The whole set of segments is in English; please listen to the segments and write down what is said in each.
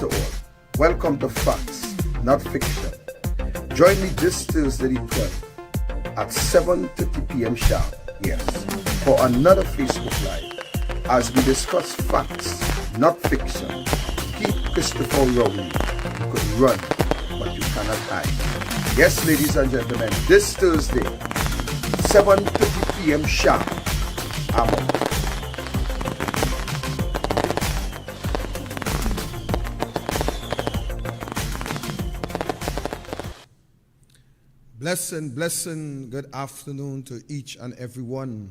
to all. Welcome to Facts, Not Fiction. Join me this Thursday the 12th at 7:30 p.m. sharp, yes, for another Facebook Live as we discuss facts, not fiction. Keep Christopher Rowley. You could run, but you cannot hide. Yes, ladies and gentlemen, this Thursday, 7:30 p.m. sharp. I'm out. Blessing, good afternoon to each and every one.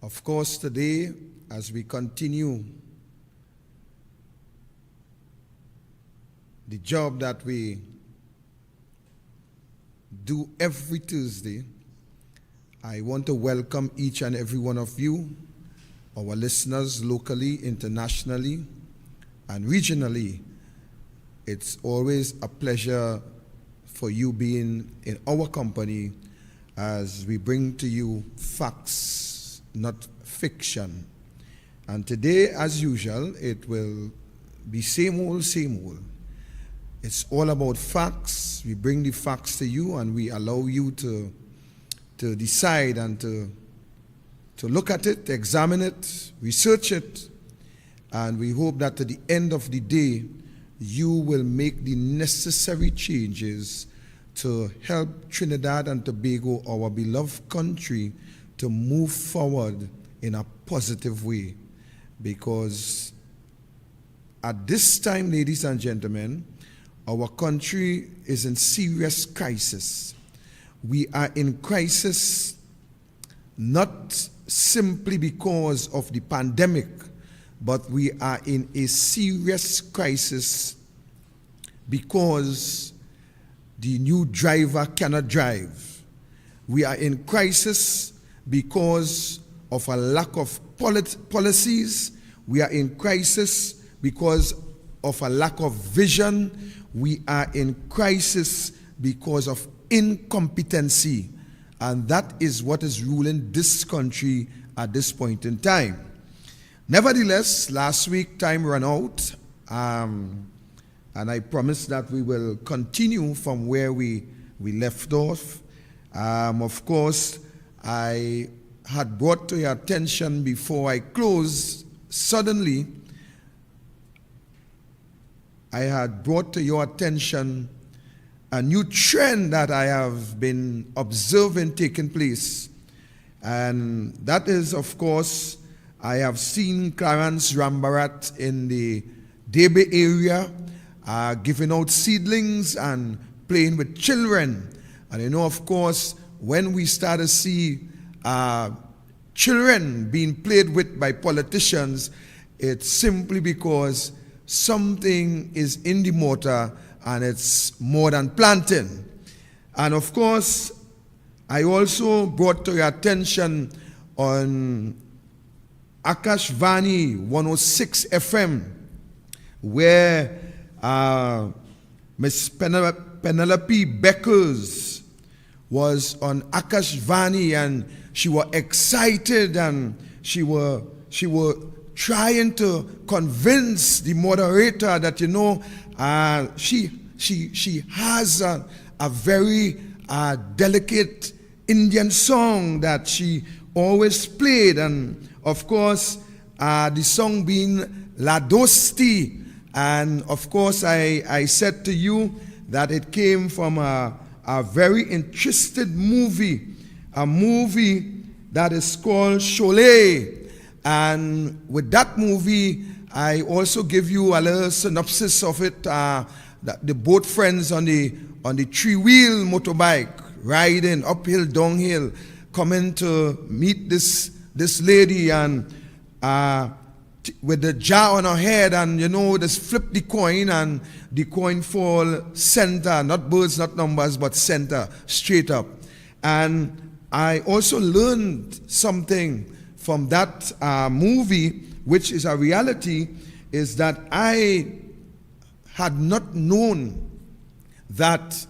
Of course, today, as we continue the job that we do every Tuesday, I want to welcome each and every one of you, our listeners locally, internationally, and regionally. It's always a pleasure for you being in our company as we bring to you facts, not fiction. And today, as usual, it will be same old. It's all about facts. We bring the facts to you and we allow you to decide and to look at it, examine it, research it, and we hope that at the end of the day, you will make the necessary changes to help Trinidad and Tobago, our beloved country, to move forward in a positive way. Because at this time, ladies and gentlemen, our country is in serious crisis. We are in crisis not simply because of the pandemic, but we are in a serious crisis because the new driver cannot drive. We are in crisis because of a lack of policies. We are in crisis because of a lack of vision. We are in crisis because of incompetency. And that is what is ruling this country at this point in time. Nevertheless, last week time ran out, and I promised that we will continue from where we left off. Of course, I had brought to your attention before I close, suddenly, I had brought to your attention a new trend that I have been observing taking place. And that is, of course, I have seen Clarence Rambarat in the Debe area giving out seedlings and playing with children. And you know, of course, when we start to see children being played with by politicians, it's simply because something is in the mortar and it's more than planting. And of course, I also brought to your attention on Akashvani 106 FM, where Miss Penelope Beckers was on Akashvani, and she was excited and she were trying to convince the moderator that, you know, she has a very delicate Indian song that she always played, and of course the song being La Dosti. And of course I said to you that it came from a very interesting movie, a movie that is called Sholay. And with that movie, I also give you a little synopsis of it. That the both friends on the three-wheel motorbike riding uphill, downhill, coming to meet this lady, and with the jar on her head, and you know, just flip the coin and the coin fall center, not birds, not numbers, but center, straight up. And I also learned something from that movie, which is a reality, is that I had not known that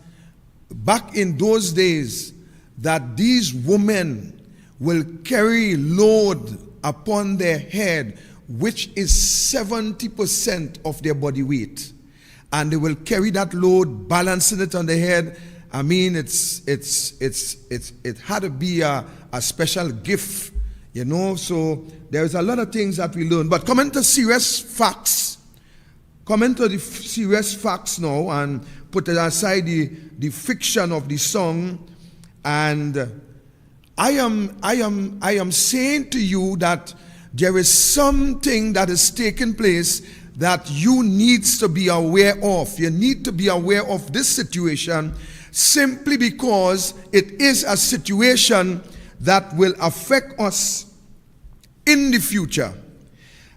back in those days that these women will carry load upon their head which is 70% of their body weight. And they will carry that load, balancing it on the head. I mean, it had to be a special gift, you know. So there's a lot of things that we learn. But coming to serious facts, now, and put aside the fiction of the song. And I am saying to you that there is something that is taking place that you needs to be aware of. You need to be aware of this situation simply because it is a situation that will affect us in the future.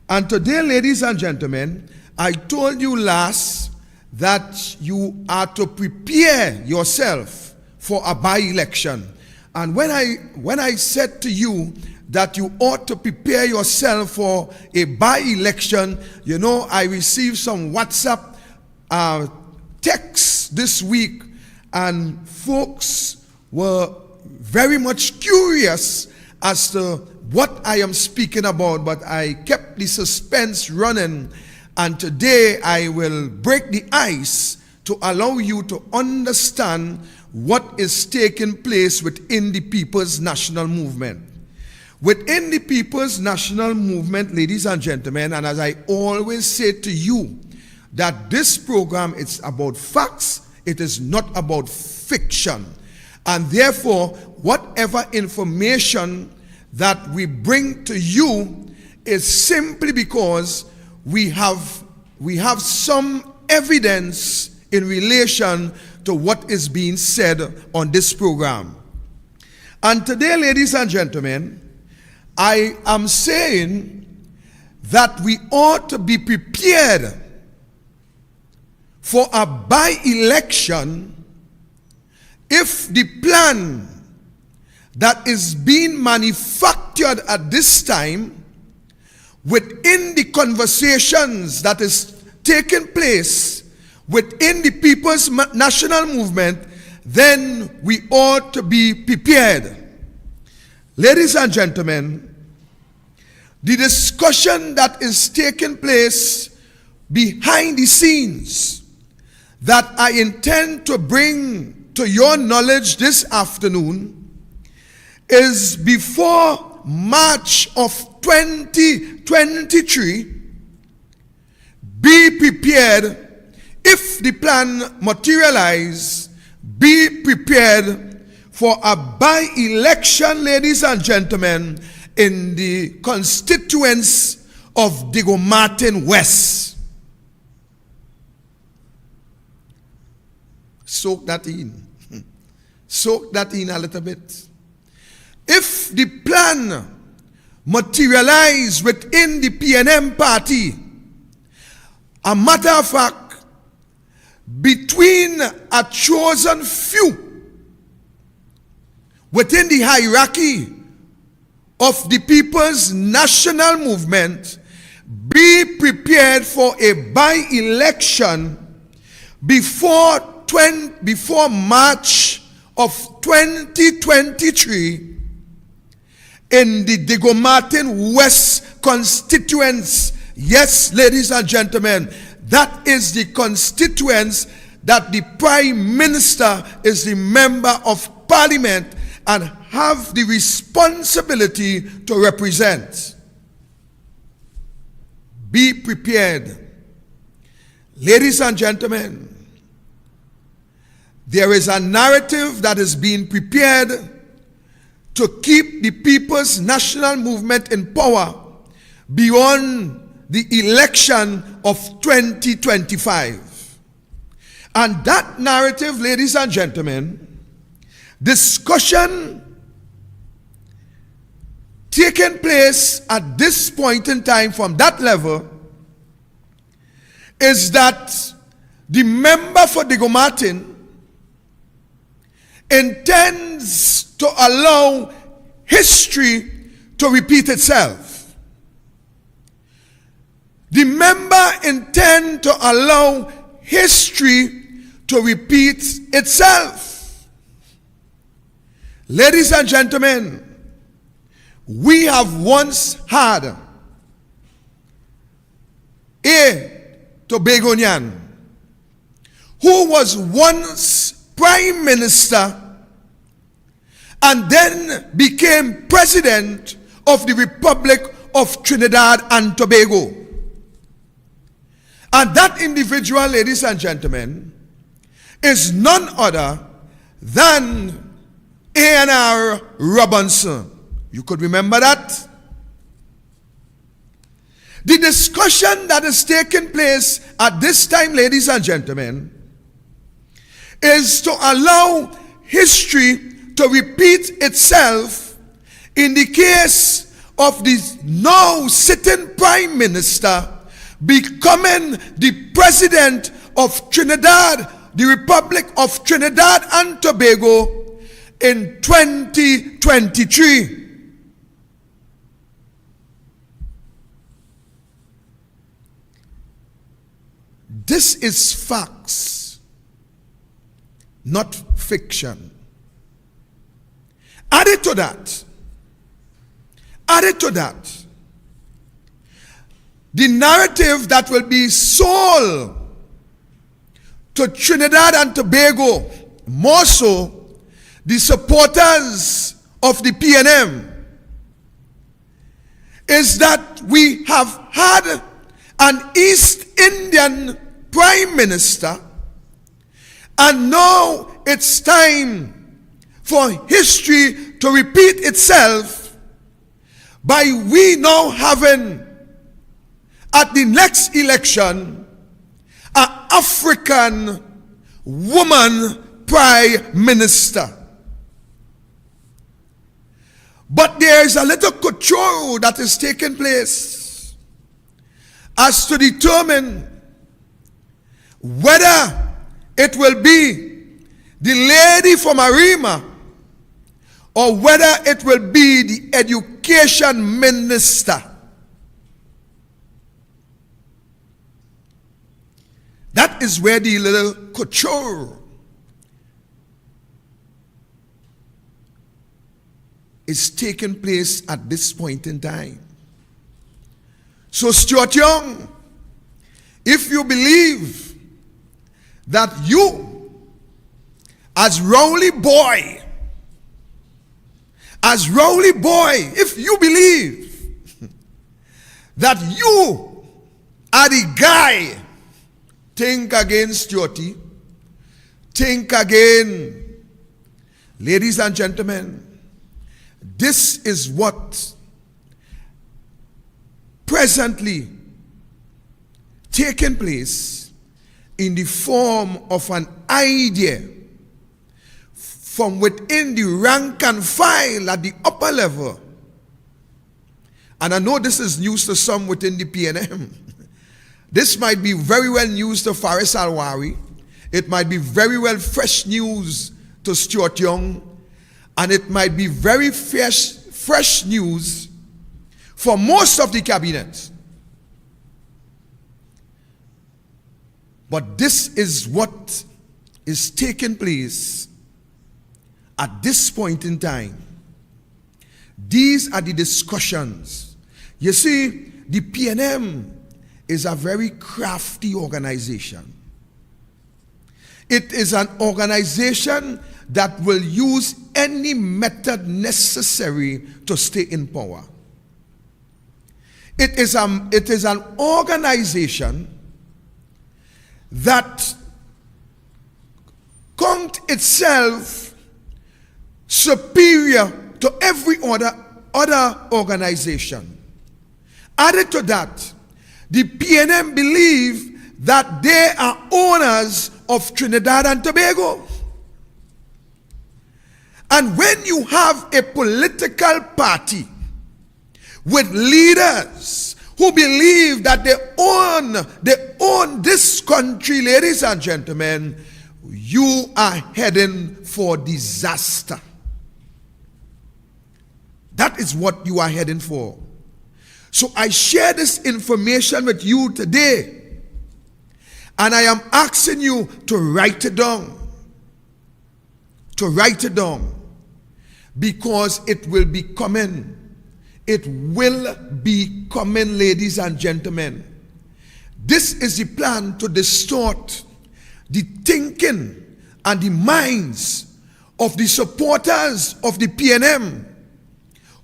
And today, ladies and gentlemen, I told you last that you are to prepare yourself for a by-election. And when I said to you that you ought to prepare yourself for a by-election, you know, I received some WhatsApp texts this week, and folks were very much curious as to what I am speaking about, but I kept the suspense running, and today I will break the ice to allow you to understand what is taking place within the People's National Movement. Within the People's National Movement, ladies and gentlemen, and as I always say to you, that this program is about facts, it is not about fiction. And therefore, whatever information that we bring to you is simply because we have some evidence in relation to what is being said on this program. And today, ladies and gentlemen, I am saying that we ought to be prepared for a by-election if the plan that is being manufactured at this time within the conversations that is taking place within the People's National Movement, then we ought to be prepared. Ladies and gentlemen, the discussion that is taking place behind the scenes that I intend to bring to your knowledge this afternoon is before March of 2023. Be prepared. If the plan materializes, be prepared for a by-election, ladies and gentlemen, in the constituents of Diego Martin West. Soak that in. Soak that in a little bit. If the plan materializes within the PNM party, a matter of fact, between a chosen few within the hierarchy of the People's National Movement, be prepared for a by-election before March of 2023 in the Diego Martin West constituents. Yes, ladies and gentlemen, that is the constituents that the Prime Minister is the Member of Parliament and have the responsibility to represent. Be prepared. Ladies and gentlemen, there is a narrative that is being prepared to keep the People's National Movement in power beyond the election of 2025. And that narrative, ladies and gentlemen, discussion taking place at this point in time from that level is that the member for Diego Martin intends to allow history to repeat itself. The member intends to allow history to repeat itself. Ladies and gentlemen, we have once had a Tobagonian who was once prime minister and then became president of the Republic of Trinidad and Tobago. And that individual, ladies and gentlemen, is none other than A&R Robinson. You could remember that? The discussion that is taking place at this time, ladies and gentlemen, is to allow history to repeat itself in the case of the now sitting prime minister becoming the president of Trinidad, the Republic of Trinidad and Tobago, in 2023. This is facts, not fiction. Added to that, the narrative that will be sold to Trinidad and Tobago, more so the supporters of the PNM, is that we have had an East Indian prime minister, and now it's time for history to repeat itself by we now having at the next election an African woman prime minister. But there is a little couture that is taking place as to determine whether it will be the lady from Arima or whether it will be the education minister. That is where the little couture is taking place at this point in time. So Stuart Young, if you believe that you, as Rowley boy, if you believe that you are the guy, think again, Stuarty. Think again. Ladies and gentlemen, this is what presently taking place in the form of an idea from within the rank and file at the upper level. And I know this is news to some within the PNM. This might be very well news to Faris Alwari. It might be very well fresh news to Stuart Young. And it might be very fresh news for most of the cabinet. But this is what is taking place at this point in time. These are the discussions. You see, the PNM is a very crafty organization. It is an organization that will use any method necessary to stay in power. It is an organization that count itself superior to every other organization. Added to that, the PNM believe that they are owners of Trinidad and Tobago. And when you have a political party with leaders who believe that they own this country, ladies and gentlemen, you are heading for disaster. That is what you are heading for. So I share this information with you today, and I am asking you to write it down. To write it down, because it will be coming. It will be coming, ladies and gentlemen. This is the plan to distort the thinking and the minds of the supporters of the PNM,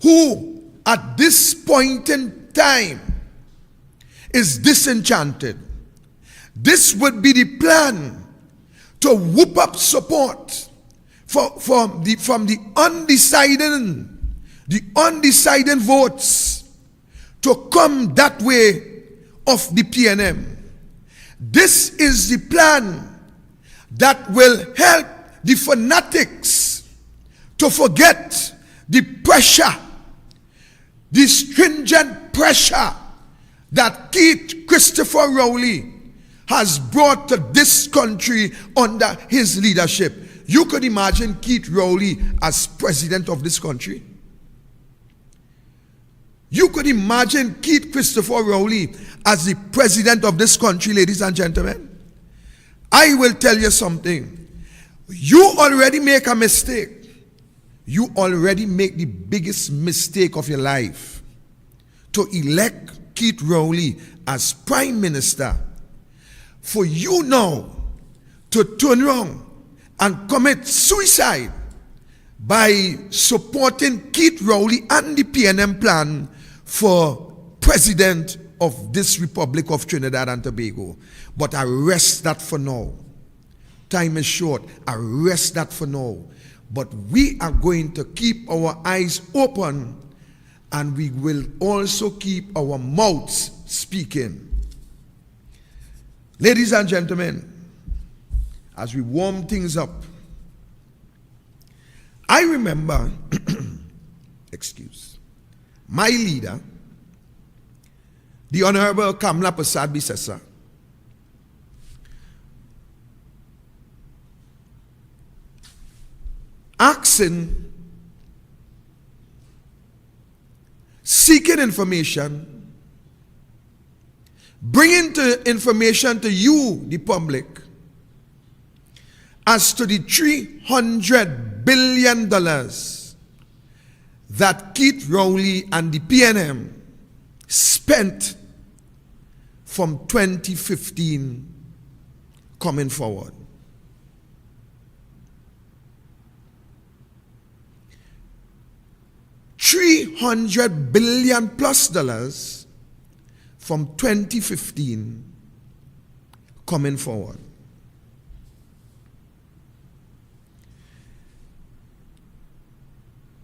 who at this point in time is disenchanted. This would be the plan to whoop up support from the undecided votes to come that way of the PNM. This is the plan that will help the fanatics to forget the pressure, the stringent pressure that Keith Christopher Rowley has brought to this country under his leadership. You could imagine Keith Rowley as president of this country. You could imagine Keith Christopher Rowley as the president of this country, ladies and gentlemen. I will tell you something. You already make a mistake. You already make the biggest mistake of your life to elect Keith Rowley as prime minister. For you now to turn around and commit suicide by supporting Keith Rowley and the PNM plan for president of this Republic of Trinidad and Tobago. But I rest that for now. Time is short. I rest that for now. But we are going to keep our eyes open, and we will also keep our mouths speaking. Ladies and gentlemen, as we warm things up, I remember, my leader, the Honorable Kamla Prasad Bisesa, asking, seeking information, bringing information to you, the public, as to the $300 billion that Keith Rowley and the PNM spent from 2015 coming forward. $300 billion plus dollars from 2015 coming forward.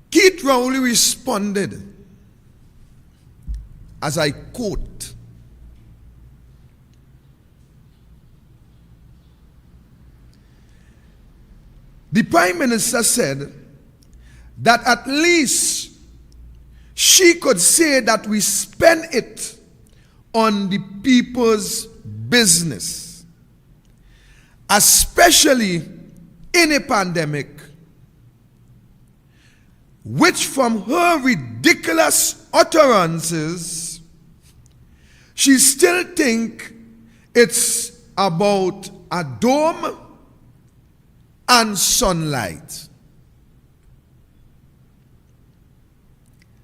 Keith Rowley responded, as I quote, the Prime Minister said that at least she could say that we spend it on the people's business, especially in a pandemic, which from her ridiculous utterances, she still think it's about a dome and sunlight.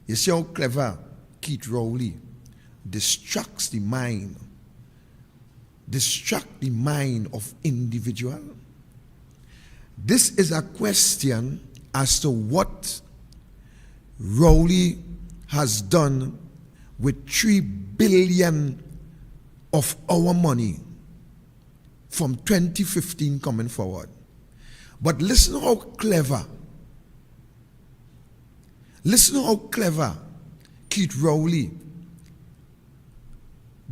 You see how clever Keith Rowley distracts the mind of individual. This is a question as to what Rowley has done with $3 billion of our money from 2015 coming forward. But listen how clever Keith Rowley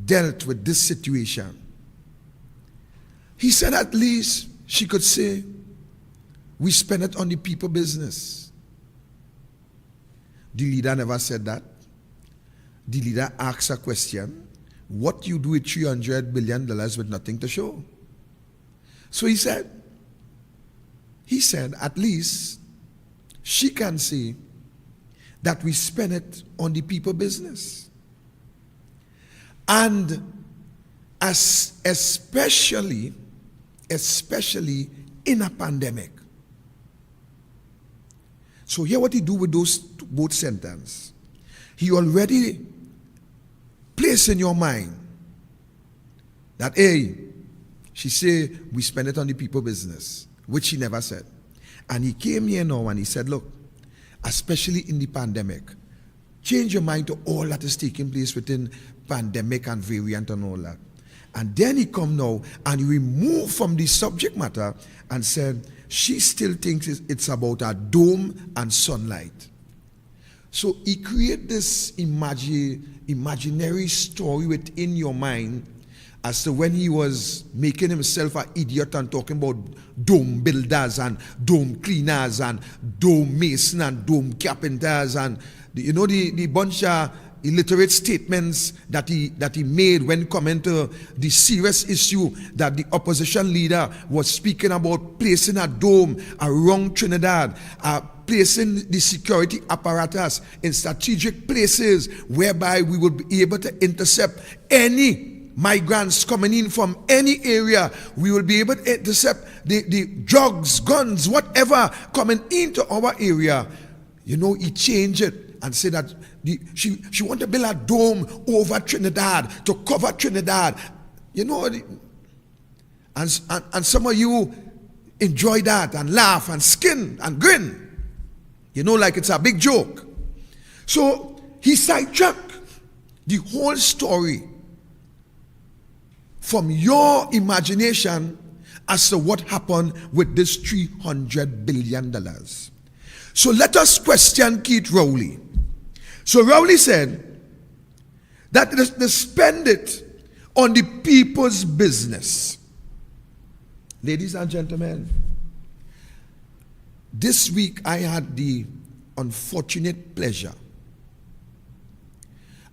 dealt with this situation. He said at least she could say, we spend it on the people business. The leader never said that. The leader asked a question, what you do with $300 billion with nothing to show? So he said, at least she can say that we spend it on the people business. And especially in a pandemic. So hear what he do with those both sentences. He already placed in your mind that, hey, she say, we spend it on the people business, which she never said. And he came here now and he said, look, especially in the pandemic, change your mind to all that is taking place within pandemic and variant and all that. And then he come now and he removed from the subject matter and said, she still thinks it's about a dome and sunlight. So he created this imaginary story within your mind as to when he was making himself an idiot and talking about dome builders and dome cleaners and dome mason and dome carpenters and the bunch of illiterate statements that he made when coming to the serious issue that the opposition leader was speaking about placing a dome around Trinidad, placing the security apparatus in strategic places whereby we would be able to intercept any migrants coming in from any area. We will be able to intercept the drugs, guns, whatever coming into our area. He changed it and said that she want to build a dome over Trinidad to cover Trinidad. And some of you enjoy that and laugh and skin and grin. Like it's a big joke. So he sidetracked the whole story from your imagination as to what happened with this $300 billion. So let us question Keith Rowley. So Rowley said that they spend it on the people's business. Ladies and gentlemen, this week I had the unfortunate pleasure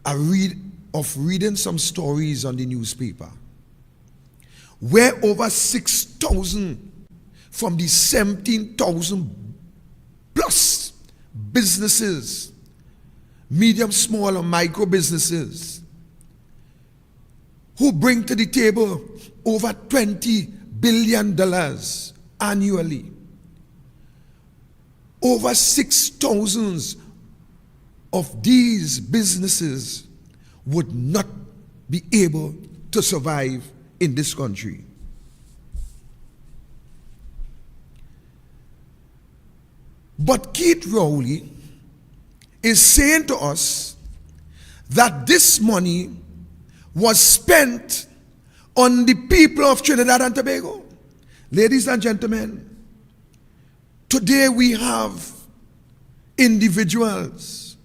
of reading some stories on the newspaper where over 6,000 from the 17,000 plus businesses, medium, small, and micro businesses, who bring to the table over $20 billion annually. Over 6,000 of these businesses would not be able to survive in this country. But Keith Rowley is saying to us that this money was spent on the people of Trinidad and Tobago. Ladies and gentlemen, today we have individuals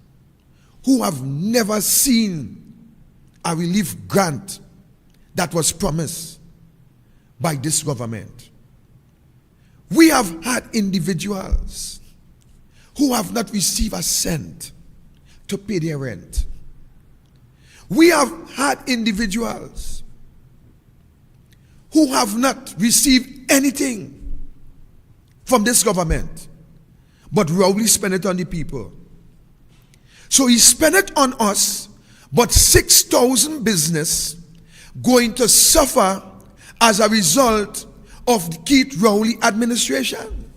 who have never seen a relief grant that was promised by this government. We have had individuals who have not received a cent to pay their rent. We have had individuals who have not received anything from this government, but Rowley spent it on the people. So he spent it on us, but 6,000 business going to suffer as a result of the Keith Rowley administration.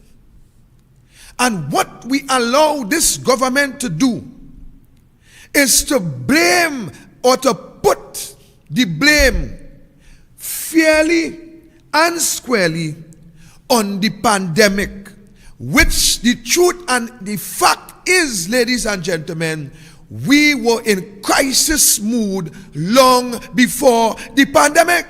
And what we allow this government to do is to blame or to put the blame fairly and squarely on the pandemic, which the truth and the fact is, ladies and gentlemen, we were in crisis mood long before the pandemic.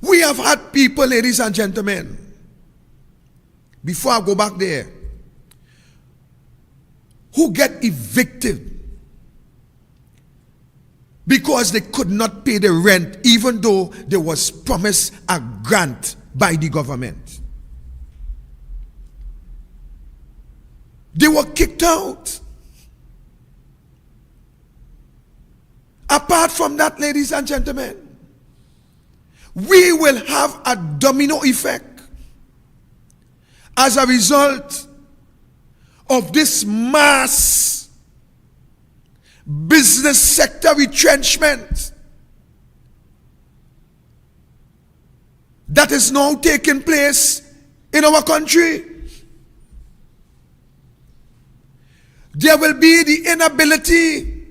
We have had people, ladies and gentlemen, before I go back there, who get evicted because they could not pay the rent, even though there was promised a grant by the government. They were kicked out. Apart from that, ladies and gentlemen, we will have a domino effect as a result of this mass business sector retrenchment that is now taking place in our country. There will be the inability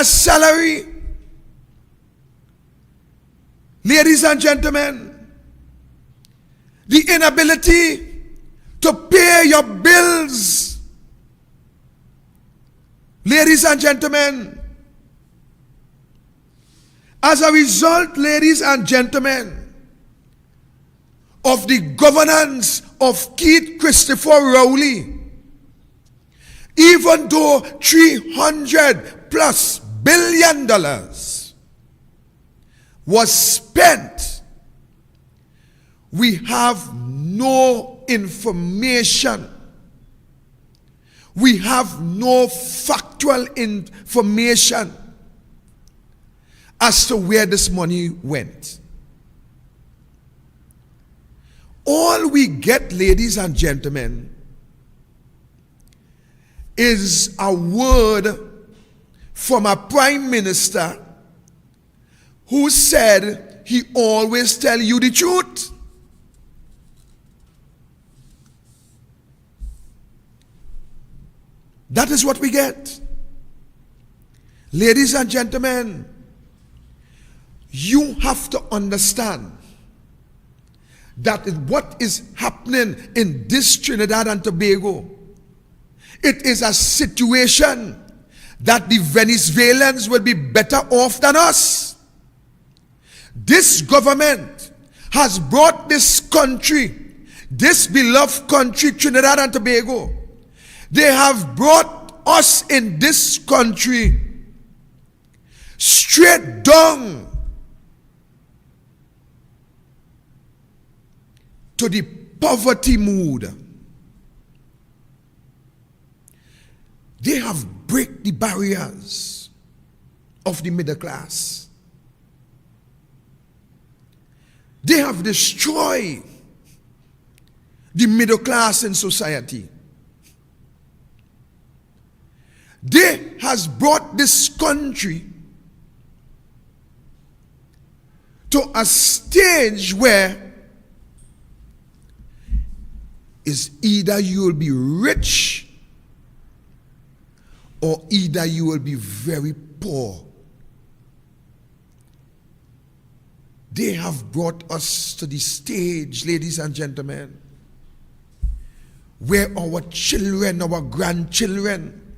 a salary. Ladies and gentlemen, the inability to pay your bills. Ladies and gentlemen, as a result, ladies and gentlemen, of the governance of Keith Christopher Rowley, even though $300+ billion was spent, we have no information. We have no factual information as to where this money went. All we get, ladies and gentlemen, is a word from a prime minister who said he always tell you the truth. That is what we get. Ladies and gentlemen, you have to understand that what is happening in this Trinidad and Tobago, it is a situation that the Venezuelans will be better off than us. This government has brought this country, this beloved country, Trinidad and Tobago, they have brought us in this country straight down to the poverty mood. They have break the barriers of the middle class. They have destroyed the middle class in society. They has brought this country to a stage where is either you will be rich or either you will be very poor. They have brought us to the stage, ladies and gentlemen, where our children, our grandchildren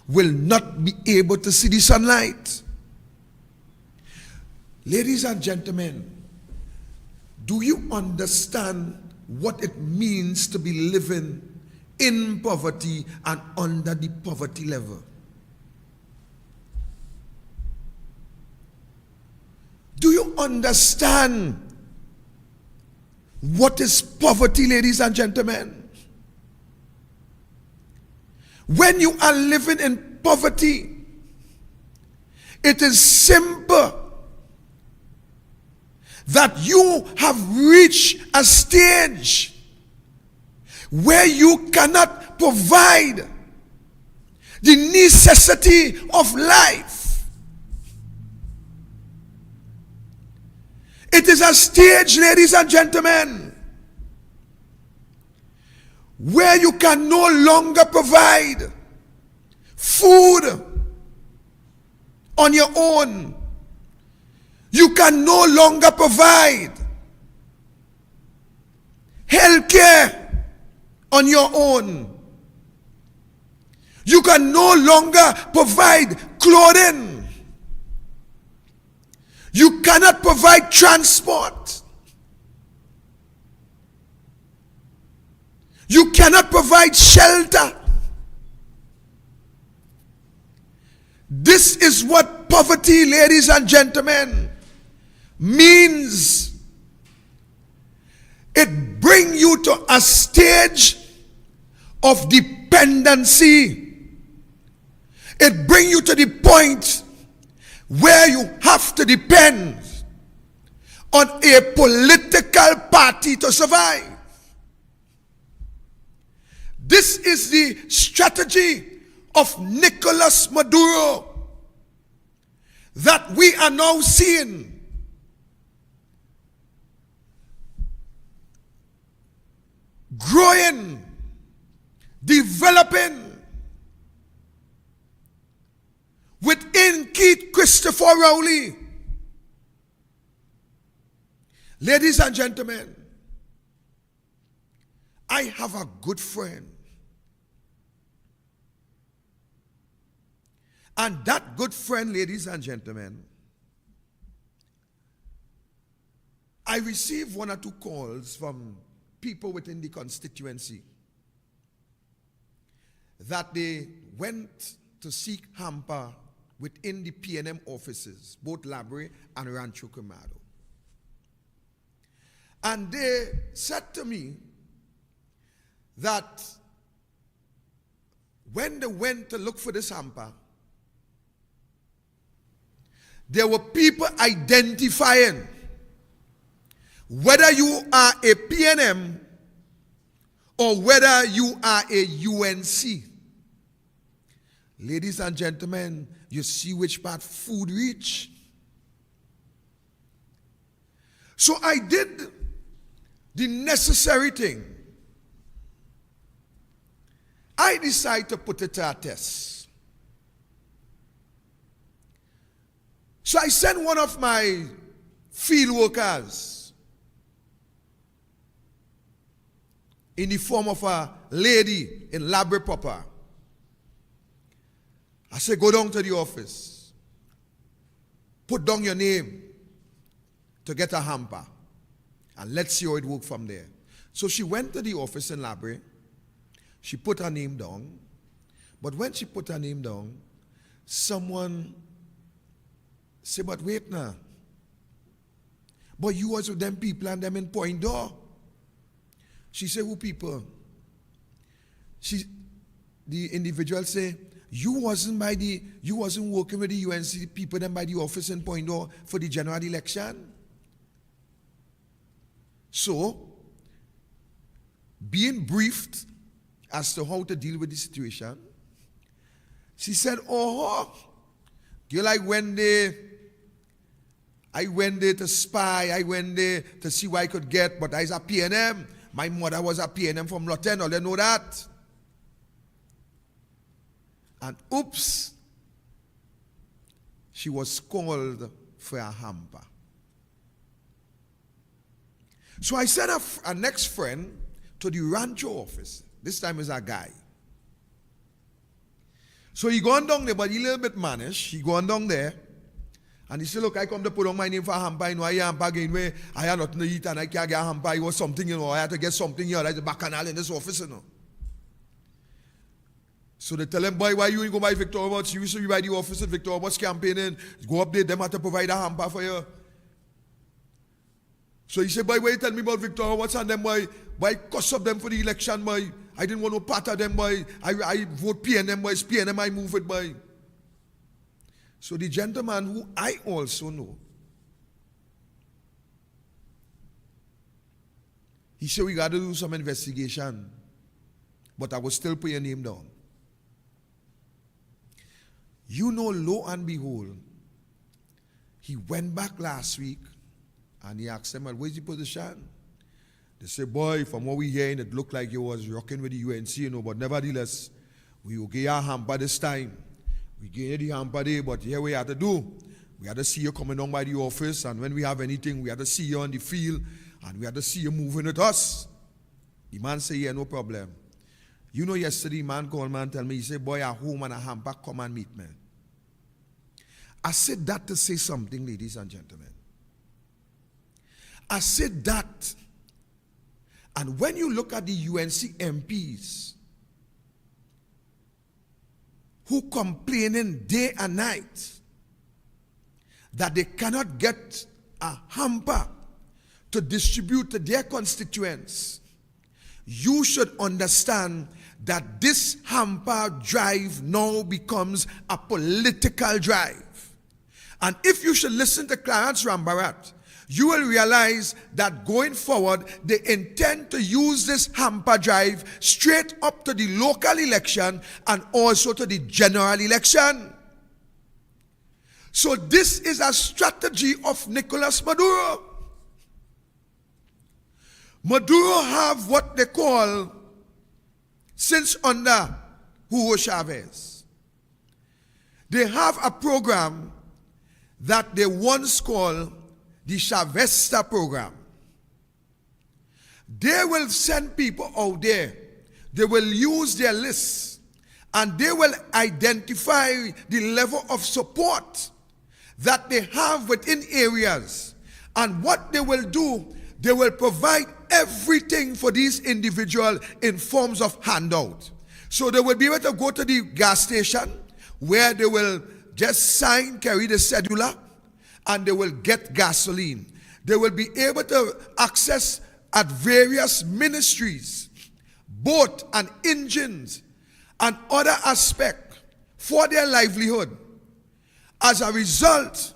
will not be able to see the sunlight. Ladies and gentlemen, do you understand what it means to be living in poverty and under the poverty level? Do you understand what is poverty, ladies and gentlemen? When you are living in poverty, it is simple that you have reached a stage where you cannot provide the necessity of life. It is a stage, ladies and gentlemen, where you can no longer provide food on your own. You can no longer provide health care on your own. You can no longer provide clothing. You cannot provide transport. You cannot provide shelter. This is what poverty, ladies and gentlemen, means. It brings you to a stage of dependency. It brings you to the point where you have to depend on a political party to survive. This is the strategy of Nicolas Maduro that we are now seeing. Growing, developing with eat Christopher Rowley. Ladies and gentlemen, I have a good friend. And that good friend, ladies and gentlemen, I received 1 or 2 calls from people within the constituency that they went to seek hamper within the PNM offices, both Brea and Rancho Quemado. And they said to me that when they went to look for this hamper, there were people identifying whether you are a PNM or whether you are a UNC. Ladies and gentlemen, you see which part food reach. So I did the necessary thing. I decided to put it to a test. So I sent one of my field workers in the form of a lady in Brea proper. I said, go down to the office. Put down your name to get a hamper. And let's see how it works from there. So she went to the office in Brea. She put her name down. But when she put her name down, someone said, but wait now. But you was with them people and them in Point Door. She said, who people? The individual say, you wasn't working with the UNC people then by the office in Point Door for the general election. So, being briefed as to how to deal with the situation, she said, oh, girl, I went there to spy, I went there to see what I could get, but I's a PNM. My mother was a PNM from Lotten, all they know that. And oops, she was called for a hamper. So I sent a next friend to the Rancho office. This time is a guy. So he gone down there, but he a little bit mannish. He gone down there, and he said, look, I come to put on my name for a hamper. You know, I hamper again where I had nothing to eat and I can't get a hamper. It was something, you know, I had to get something here. Like the bacchanal in this office, you know. So they tell him, boy, why you ain't go buy Victor Roberts? You used to be by the office at Victor Roberts campaigning. Go up there, them have to provide a hamper for you. So he said, boy, why you tell me about Victor Roberts and them, boy cuss up them for the election, boy. I didn't want no part of them, boy. I vote PNM, boy. It's PNM I move it, boy. So the gentleman who I also know, he said, we got to do some investigation, but I will still put your name down. You know, lo and behold, he went back last week and he asked them, well, where's the position? They say, boy, from what we hearing, it looked like you was rocking with the UNC, you know, but nevertheless, we will get our hamper this time. We gave the hamper there, but here we had to do. We had to see you coming down by the office, and when we have anything, we had to see you on the field, and we had to see you moving with us. The man say, yeah, no problem. You know, yesterday, man called me and tell me, he said, boy, at home and a hamper, come and meet me. I said that to say something, ladies and gentlemen. I said that, and when you look at the UNC MPs who complaining day and night that they cannot get a hamper to distribute to their constituents, you should understand that this hamper drive now becomes a political drive. And if you should listen to Clarence Rambarat, you will realize that going forward, they intend to use this hamper drive straight up to the local election and also to the general election. So this is a strategy of Nicolas Maduro. Maduro have what they call, since under Hugo Chavez, they have a program that they once called the Chavesta program. They will send people out there. They will use their lists and they will identify the level of support that they have within areas. And what they will do, they will provide everything for these individuals in forms of handout. So they will be able to go to the gas station where they will just carry the cedula, and they will get gasoline. They will be able to access at various ministries, boat and engines, and other aspects for their livelihood. As a result,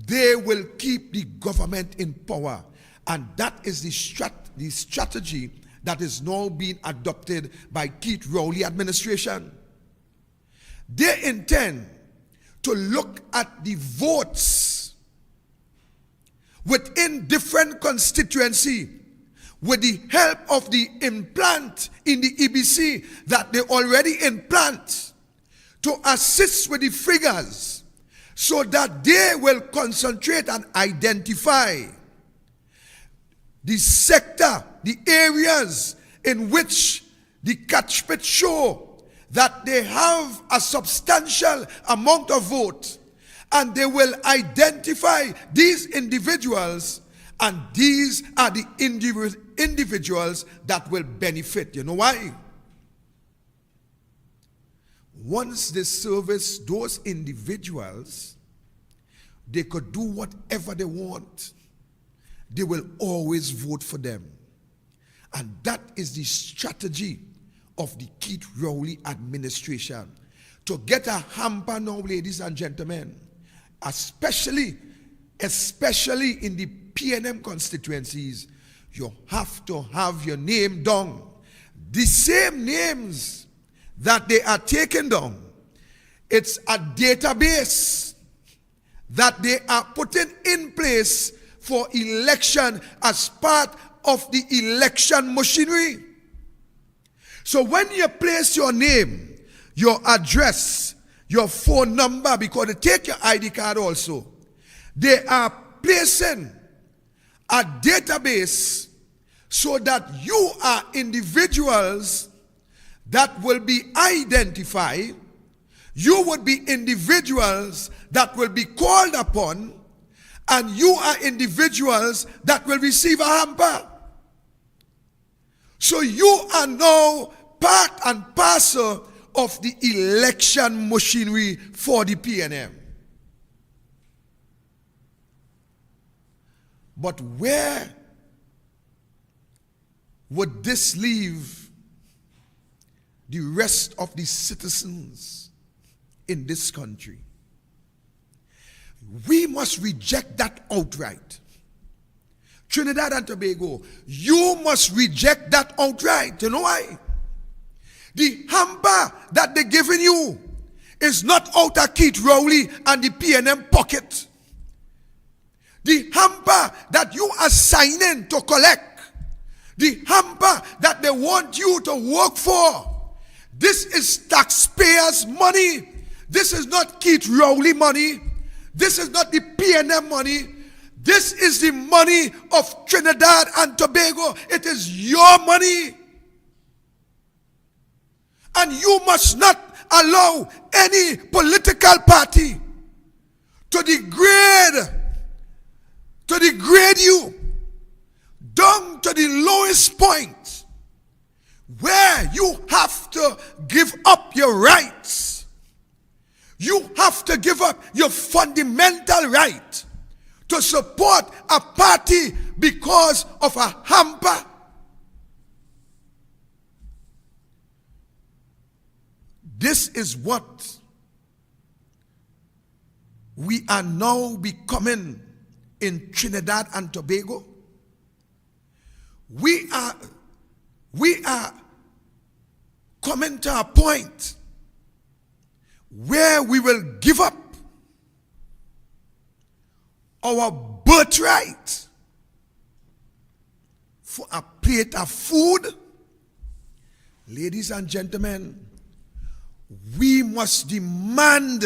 they will keep the government in power. And that is the strategy that is now being adopted by Keith Rowley administration. They intend to look at the votes within different constituency with the help of the implant in the EBC that they already implant to assist with the figures so that they will concentrate and identify the sector, the areas in which the catchment show that they have a substantial amount of vote, and they will identify these individuals, and these are the individuals that will benefit. You know why? Once they service those individuals, they could do whatever they want. They will always vote for them. And that is the strategy of the Keith Rowley administration. To get a hamper now, ladies and gentlemen, especially in the PNM constituencies, you have to have your name down. The same names that they are taken down, it's a database that they are putting in place for election as part of the election machinery. So when you place your name, your address, your phone number, because they take your ID card also, they are placing a database so that you are individuals that will be identified. You would be individuals that will be called upon, and you are individuals that will receive a hamper. So you are now part and parcel of the election machinery for the PNM. But where would this leave the rest of the citizens in this country? We must reject that outright. Trinidad and Tobago, you must reject that outright. You know why? The hamper that they're giving you is not out of Keith Rowley and the PNM pocket. The hamper that you are signing to collect, the hamper that they want you to work for, this is taxpayers' money. This is not Keith Rowley money. This is not the PNM money. This is the money of Trinidad and Tobago. It is your money. And you must not allow any political party to degrade you down to the lowest point where you have to give up your rights. You have to give up your fundamental right to support a party because of a hamper. This is what we are now becoming in Trinidad and Tobago. We are coming to a point where we will give up our birthright for a plate of food. Ladies and gentlemen, we must demand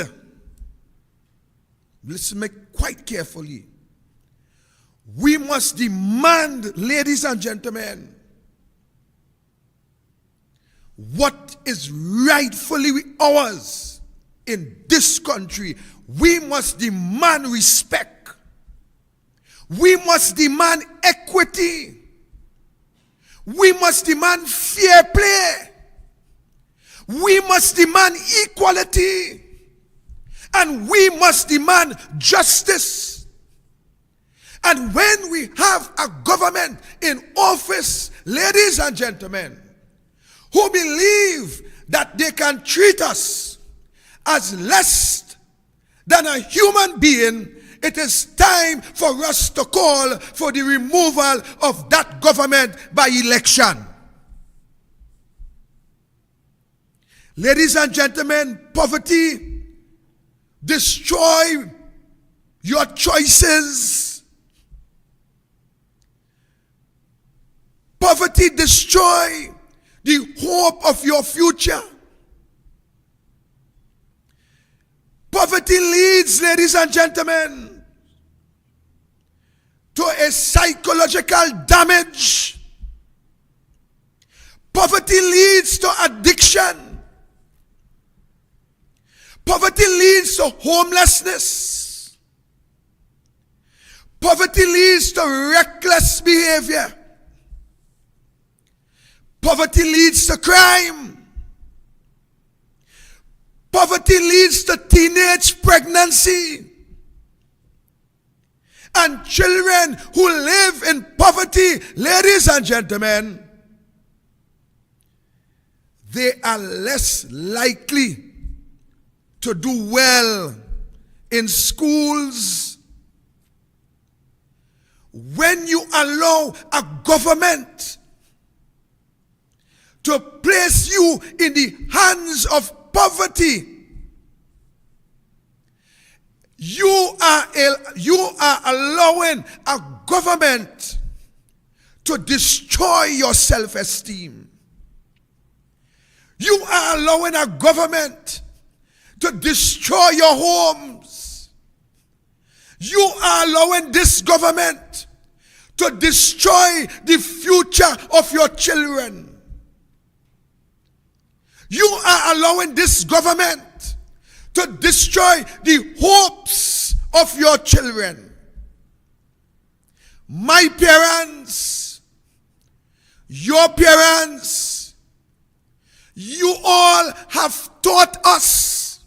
listen to me quite carefully. We must demand, ladies and gentlemen, what is rightfully ours in this country. We must demand respect. We must demand equity. We must demand fair play. We must demand equality. And we must demand justice. And when we have a government in office, ladies and gentlemen, who believe that they can treat us as less than a human being, it is time for us to call for the removal of that government by election. Ladies and gentlemen, poverty destroy your choices. Poverty destroy the hope of your future. Poverty leads, ladies and gentlemen, to a psychological damage. Poverty leads to addiction. Poverty leads to homelessness. Poverty leads to reckless behavior. Poverty leads to crime. Poverty leads to teenage pregnancy. And children who live in poverty, ladies and gentlemen, they are less likely to do well in schools. When you allow a government to place you in the hands of poverty, you are allowing a government to destroy your self-esteem. You are allowing a government to destroy your homes. You are allowing this government to destroy the future of your children. You are allowing this government to destroy the hopes of your children. My parents, your parents, you all have taught us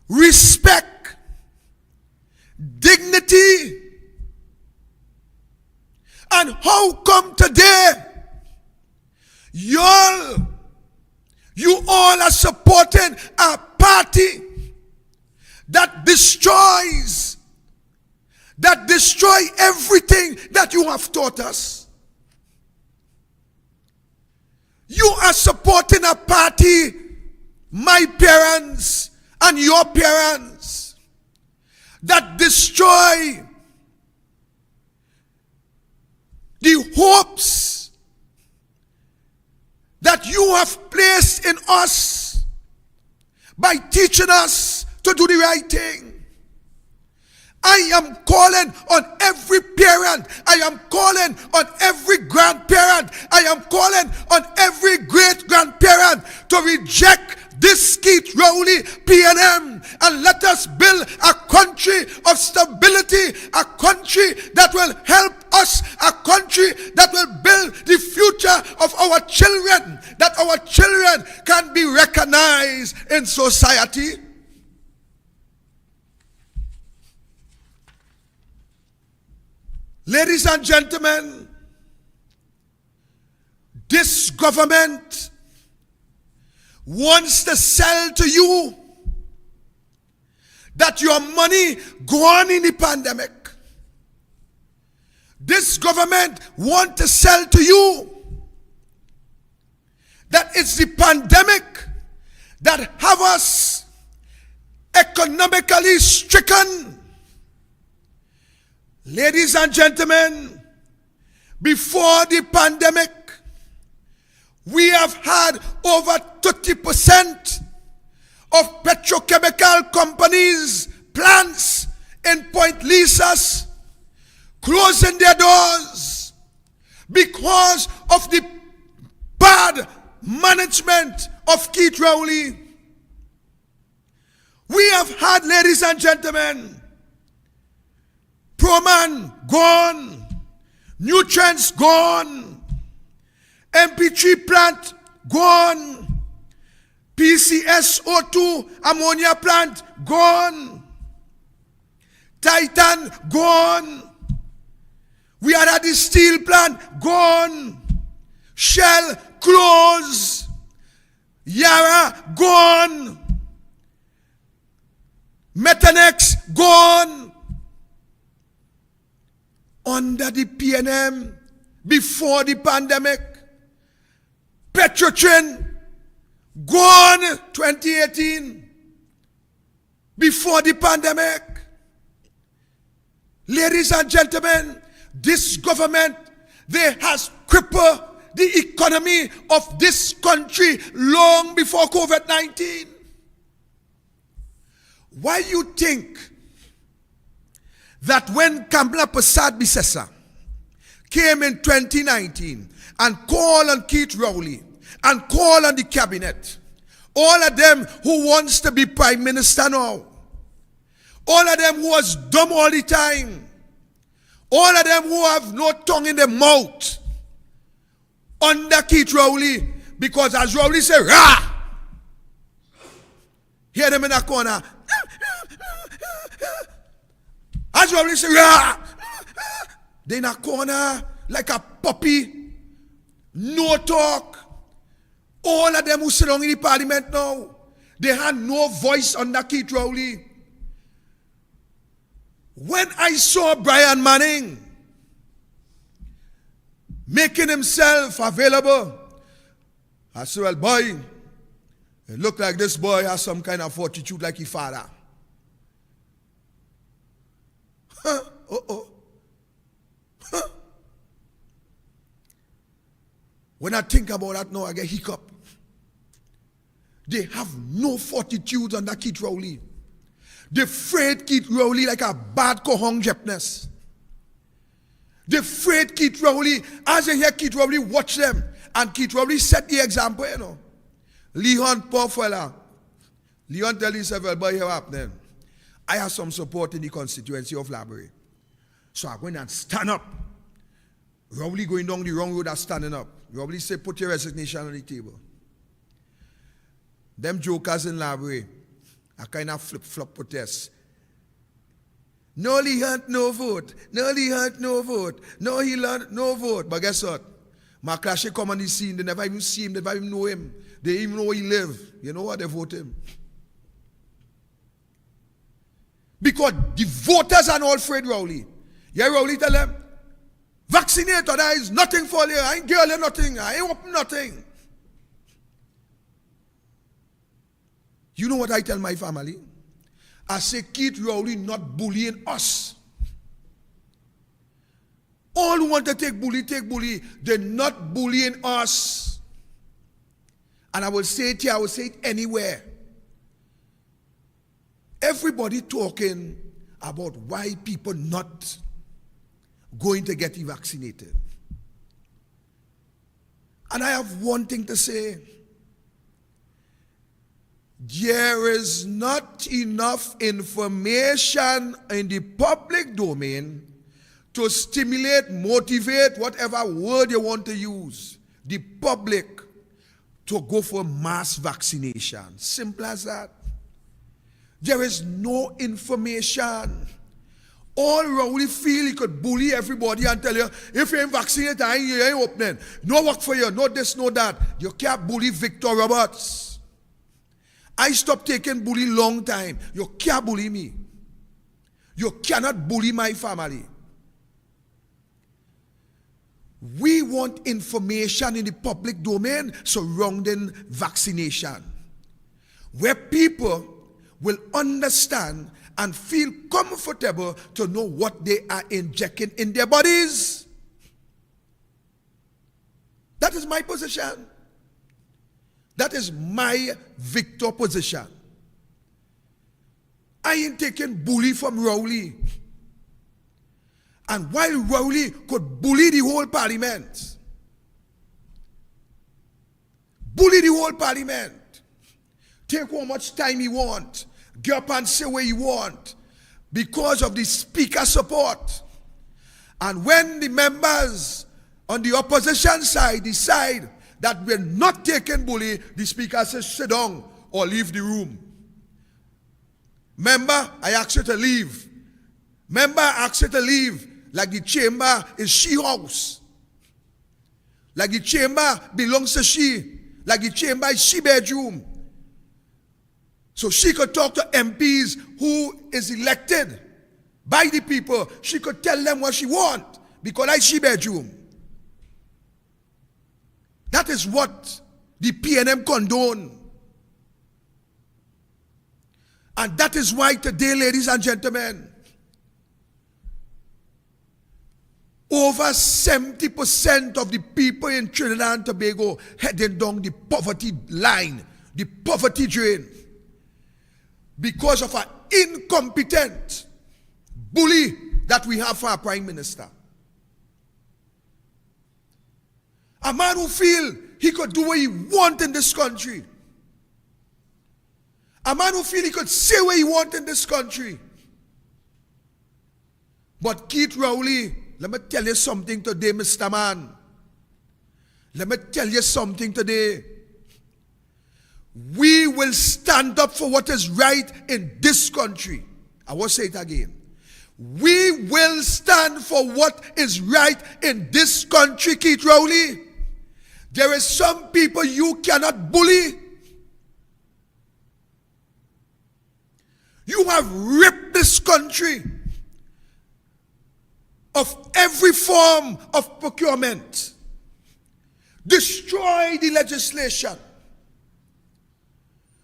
respect, dignity, and how come today you all are supporting a party that destroys everything that you have taught us? You are supporting a party, my parents and your parents, that destroy the hopes that you have placed in us by teaching us to do the right thing. I am calling on every parent. I am calling on every grandparent. I am calling on every great-grandparent to reject this Skid Rowley P&M and let us build a country of stability, a country that will help us, a country that will build the future of our children, that our children can be recognized in society. Ladies and gentlemen, this government wants to sell to you that your money gone in the pandemic. This government wants to sell to you that it's the pandemic that have us economically stricken. Ladies and gentlemen, before the pandemic, we have had over 30% of petrochemical companies, plants in Point Lisas, closing their doors because of the bad management of Keith Rowley. We have had, ladies and gentlemen, Proman gone, Nutrients gone, MP3 plant gone, PCSO2 ammonia plant gone, Titan gone, we had the steel plant gone, Shell closed, Yara gone, Methanex gone. Under the PNM, before the pandemic, Petrotrin gone 2018, before the pandemic. Ladies and gentlemen, this government, they has crippled the economy of this country long before COVID-19. Why you think that when Kamala Prasad Bisesa came in 2019 and called on Keith Rowley and called on the cabinet, all of them who wants to be prime minister now, all of them who was dumb all the time, all of them who have no tongue in their mouth under Keith Rowley, because as Rowley said, rah! Hear them in the corner. As Rowley said, rah! They in a corner like a puppy, no talk. All of them who sit down in the parliament now, they had no voice under Keith Rowley. When I saw Brian Manning making himself available, I said, well, boy, it looked like this boy has some kind of fortitude like his father. Huh? Uh-oh. Huh? When I think about that now, I get hiccup. They have no fortitude under Keith Rowley. They afraid Keith Rowley like a bad Kohong Jepness. They afraid Keith Rowley. As they hear Keith Rowley, watch them. And Keith Rowley set the example, you know. Leon, poor fella. Leon tell himself, well, boy, here happening. I have some support in the constituency of Brea. So I'm going and stand up. Rowley going down the wrong road and standing up. Rowley say, put your resignation on the table. Them jokers in Brea, a kind of flip-flop protest. No, he hunt, no vote. No, he hunt, no vote. No, he learned, no vote. But guess what? Maclashe come on the scene. They never even see him. They never even know him. They even know where he live. You know what? They vote him. Because the voters are not afraid Rowley. Yeah, Rowley tell them, vaccinate or there is nothing for you. I ain't girl you nothing. I ain't open nothing. You know what I tell my family? I say, Keith Rowley not bullying us. All who want to take bully, take bully. They're not bullying us. And I will say it here, I will say it anywhere. Everybody talking about why people not going to get vaccinated. And I have one thing to say. There is not enough information in the public domain to stimulate, motivate, whatever word you want to use, the public to go for mass vaccination. Simple as that. There is no information. All Rowley feel he could bully everybody and tell you, if you ain't vaccinated, you ain't opening. No work for you, no this, no that. You can't bully Victor Roberts. I stopped taking bully long time. You can't bully me. You cannot bully my family. We want information in the public domain surrounding vaccination, where people will understand and feel comfortable to know what they are injecting in their bodies. That is my position. That is my Victor position. I ain't taking bully from Rowley. And while Rowley could bully the whole parliament, take how much time he want, get up and say what he want, because of the speaker support. And when the members on the opposition side decide that we're not taking bully, the speaker says sit down or leave the room. Member, I ask you to leave. Member, I ask you to leave. Like the chamber is she house. Like the chamber belongs to she. Like the chamber is she bedroom. So she could talk to MPs who is elected by the people. She could tell them what she want because I she bedroom. That is what the PNM condone. And that is why today, ladies and gentlemen, over 70% of the people in Trinidad and Tobago heading down the poverty line, the poverty drain, because of an incompetent bully that we have for our Prime Minister. A man who feel he could do what he want in this country. A man who feel he could say what he want in this country. But Keith Rowley, let me tell you something today, Mr. Man. Let me tell you something today. We will stand up for what is right in this country. I will say it again. We will stand for what is right in this country, Keith Rowley. There is some people you cannot bully. You have ripped this country of every form of procurement. Destroy the legislation.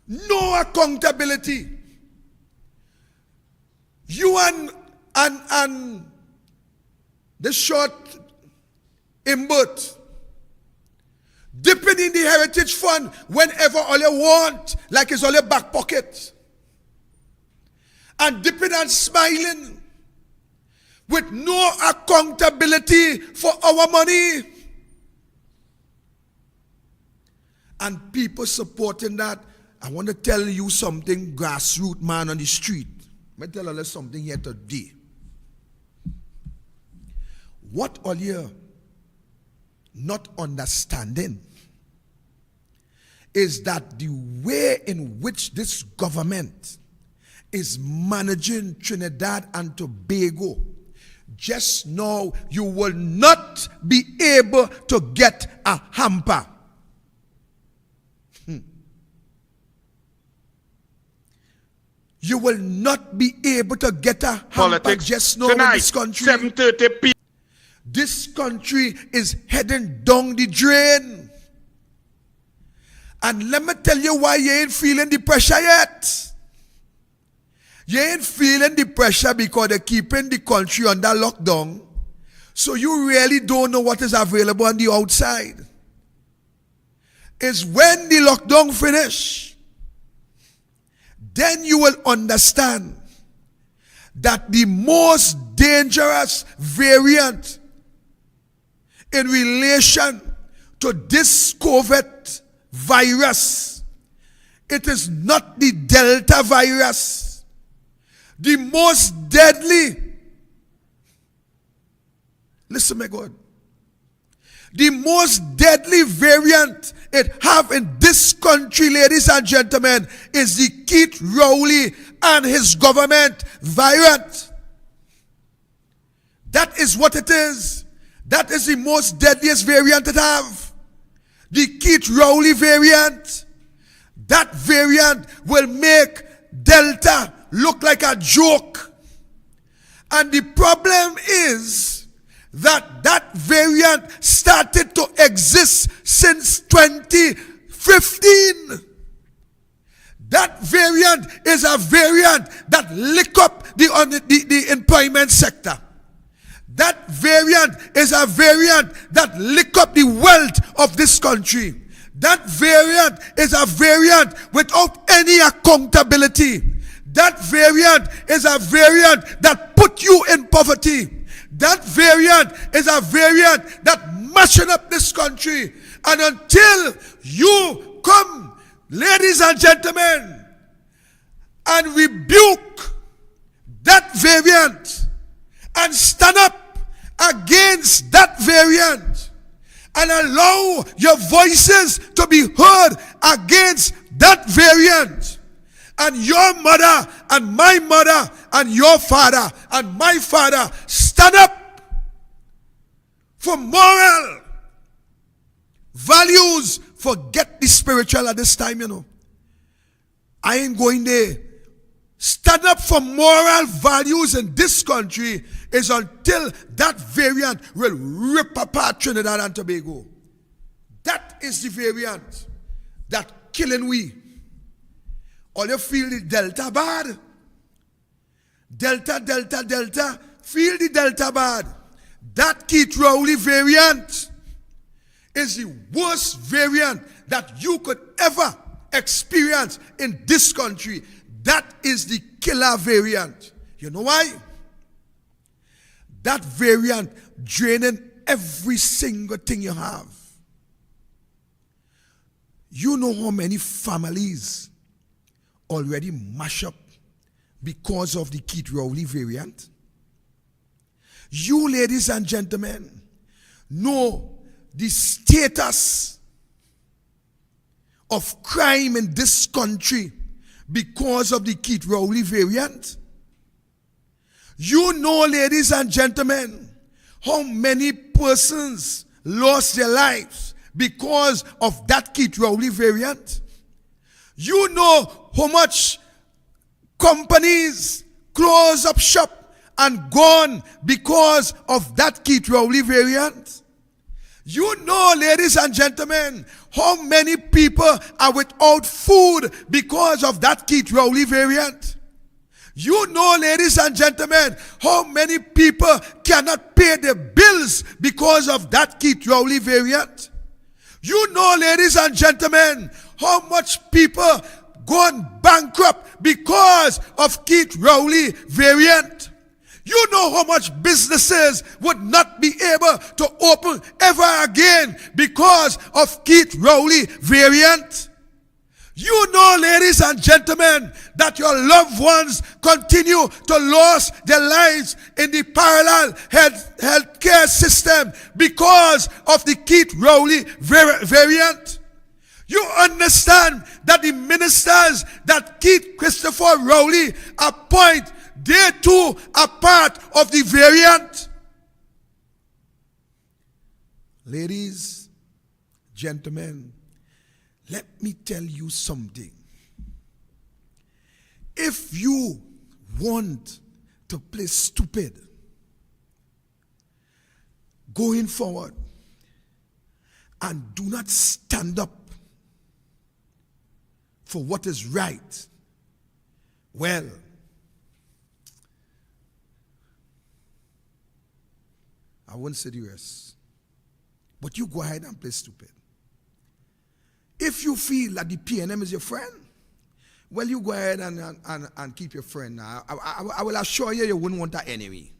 No accountability. You and the short input dipping in the heritage fund whenever all you want, like it's all your back pocket. And dipping and smiling with no accountability for our money. And people supporting that. I want to tell you something, grassroots man on the street. Let me tell you something here today. What all you not understanding is that the way in which this government is managing Trinidad and Tobago, just now you will not be able to get a hamper. You will not be able to get a hamper just now in this country. 7:30 p.m. This country is heading down the drain. And let me tell you why you ain't feeling the pressure yet. You ain't feeling the pressure because they're keeping the country under lockdown. So you really don't know what is available on the outside. It's when the lockdown finish, then you will understand that the most dangerous variant in relation to this COVID virus, it is not the Delta virus. The most deadly, listen my God, the most deadly variant it have in this country, ladies and gentlemen, is the Keith Rowley and his government variant. That is what it is. That is the most deadliest variant it have. The Keith Rowley variant. That variant will make Delta look like a joke. And the problem is that that variant started to exist since 2015. That variant is a variant that lick up the employment sector. That variant is a variant that lick up the wealth of this country. That variant is a variant without any accountability. That variant is a variant that put you in poverty. That variant is a variant that mashing up this country. And until you come, ladies and gentlemen, and rebuke that variant and stand up against that variant and allow your voices to be heard against that variant, and your mother and my mother and your father and my father stand up for moral values, forget the spiritual at this time, I ain't going there. Stand up for moral values in this country is until that variant will rip apart Trinidad and Tobago. That is the variant that killing we. All you feel the Delta bad. Delta, feel the Delta bad. That Keith Rowley variant is the worst variant that you could ever experience in this country. That is the killer variant. You know why? That variant draining every single thing you have. You know how many families already mash up because of the Keith Rowley variant? You, ladies and gentlemen, know the status of crime in this country because of the Keith Rowley variant? You know, ladies and gentlemen, how many persons lost their lives because of that Keith Rowley variant? You know how much companies close up shop and gone because of that Keith Rowley variant? You know, ladies and gentlemen, how many people are without food because of that Keith Rowley variant? You know, ladies and gentlemen, how many people cannot pay their bills because of that Keith Rowley variant? You know, ladies and gentlemen, how much people gone bankrupt because of Keith Rowley variant? You know how much businesses would not be able to open ever again because of Keith Rowley variant? You know, ladies and gentlemen, that your loved ones continue to lose their lives in the parallel healthcare system because of the Keith Rowley variant. You understand that the ministers that Keith Christopher Rowley appoint, they too are part of the variant. Ladies, gentlemen, let me tell you something. If you want to play stupid going forward and do not stand up for what is right, well, I won't say the rest, but you go ahead and play stupid. If you feel that the PNM is your friend, well, you go ahead and keep your friend. Now, I will assure you, you wouldn't want an enemy.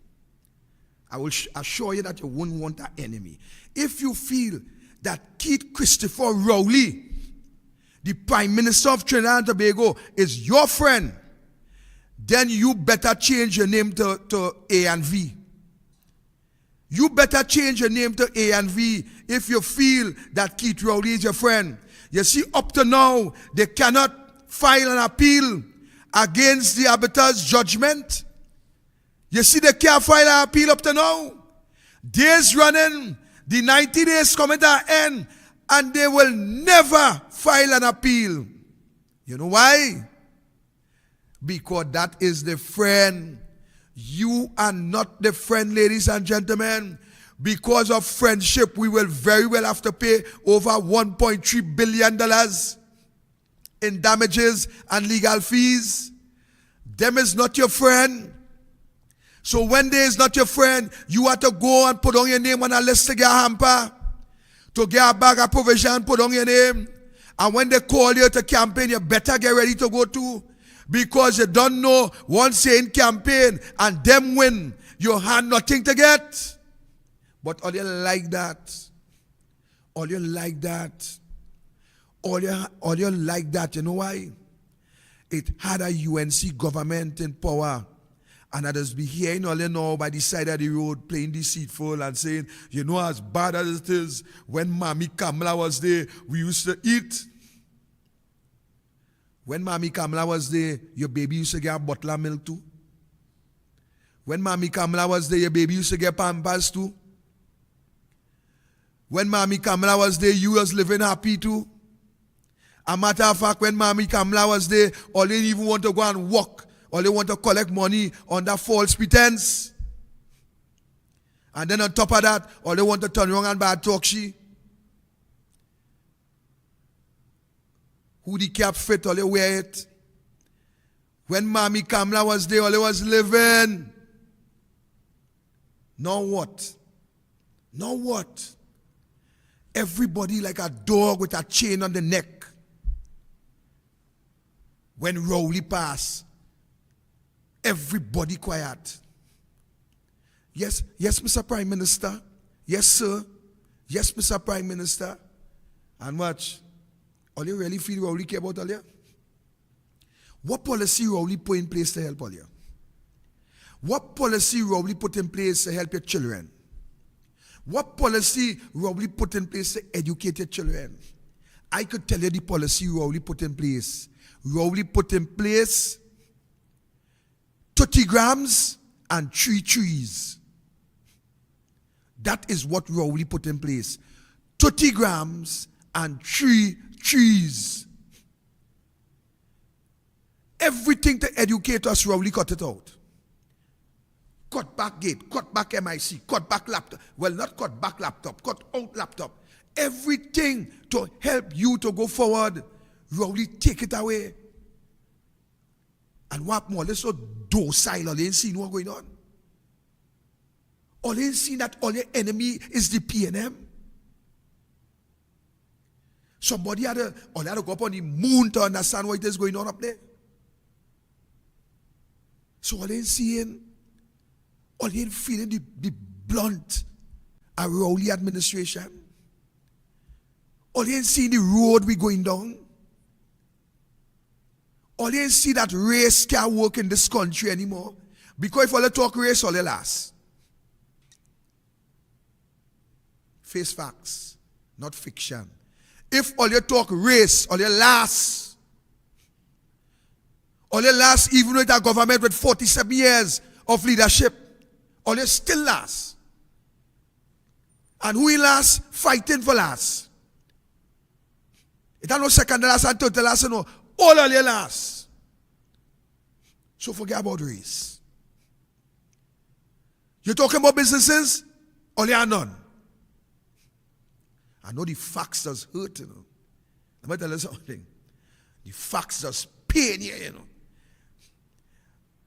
I will assure you that you wouldn't want an enemy. If you feel that Keith Christopher Rowley, the Prime Minister of Trinidad and Tobago, is your friend, then you better change your name to A and V. You better change your name to A and V if you feel that Keith Rowley is your friend. You see, up to now, they cannot file an appeal against the arbiter's judgment. You see, they can't file an appeal up to now. Days running, the 90 days coming to an end, and they will never file an appeal. You know why? Because that is the friend. You are not the friend, ladies and gentlemen. Because of friendship, we will very well have to pay over $1.3 billion in damages and legal fees. Them is not your friend. So when they is not your friend, you have to go and put on your name on a list to get a hamper, to get a bag of provision, put on your name. And when they call you to campaign, you better get ready to go too. Because you don't know once you're in campaign and them win, you had nothing to get. But all you like that. All you like that. All you like that. You know why? It had a UNC government in power. And others be hearing all you know by the side of the road playing deceitful and saying, you know, as bad as it is, when Mommy Kamala was there, we used to eat. When Mommy Kamala was there, your baby used to get a bottle of milk too. When Mommy Kamala was there, your baby used to get Pampers too. When Mommy Kamala was there, you was living happy too. A matter of fact, when Mommy Kamala was there, all they even want to go and work. All they want to collect money under false pretense. And then on top of that, all they want to turn around and buy a talk she. Who the cap fit, all they wear it. When Mommy Kamala was there, all they was living. Now what? Now what? Everybody like a dog with a chain on the neck. When Rowley pass, everybody quiet. Yes, Mr. Prime Minister. Yes, sir. Yes, Mr. Prime Minister. And watch. All you really feel Rowley care about all you? What policy Rowley put in place to help all you? What policy Rowley put in place to help your children? What policy Rowley put in place to educate your children? I could tell you the policy Rowley put in place. Rowley put in place 30 grams and 3 trees. That is what Rowley put in place. 30 grams and 3 trees. Everything to educate us, Rowley cut it out. Cut back gate, cut back MIC, cut back laptop. Well, not cut back laptop, cut out laptop. Everything to help you to go forward, Rowley take it away. And what more? They're so docile. All they ain't seen what's going on. All they ain't seen that all your enemy is the PNM. Somebody had to go up on the moon to understand what is going on up there. So all they ain't seeing, all they ain't feeling the blunt and Rowley administration. All they ain't seeing the road we going down. All they ain't see that race can't work in this country anymore. Because if all they talk race, all they last. Face facts, not fiction. If all you talk race, all you last. All you last even with a government with 47 years of leadership. All you still last. And who last? Fighting for last. It ain't no second last and third last, no. All of you last. So forget about race. You're talking about businesses? All you are none. I know the facts does hurt, you know. Let me tell you something. The facts does pain you, you know.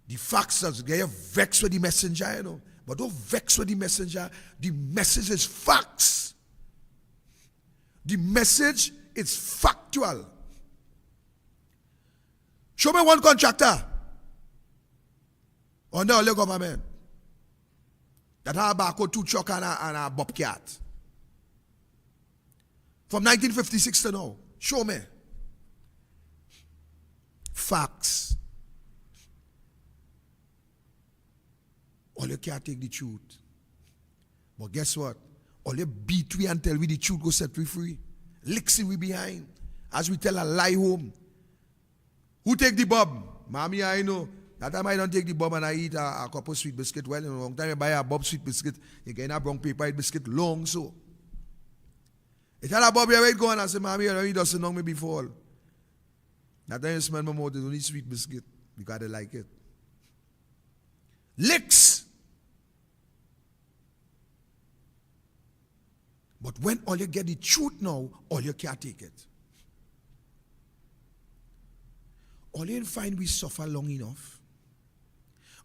The facts does get you vexed with the messenger, you know. But don't vex with the messenger. The message is facts. The message is factual. Show me one contractor under all the government that had a barcode 2 truck and a bobcat. From 1956 to now. Show me. Facts. All you can't take the truth. But guess what? All you beat we and tell we the truth go set we free. Licks we behind. As we tell a lie home. Who take the bob? Mommy, I know. That time I don't take the bob and I eat a cup of sweet biscuit. Well, in a long time I buy a bob sweet biscuit. You get a brown paper biscuit long so. I tell a bob where it going and say, Mommy, you doesn't know me before. That time you smell my mouth, it's only sweet biscuit. Because they like it. Licks. But when all you get the truth now, all you can't take it. All you find we suffer long enough.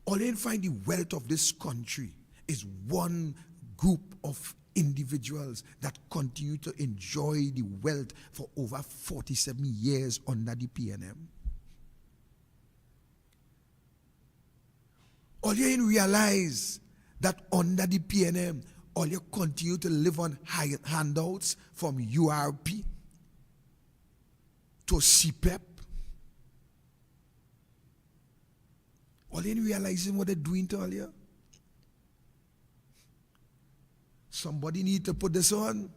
All you find the wealth of this country is one group of individuals that continue to enjoy the wealth for over 47 years under the PNM. All you didn't realize that under the PNM, all you continue to live on handouts from URP to CPEP. All you didn't realize what they're doing to all you. Somebody need to put this on.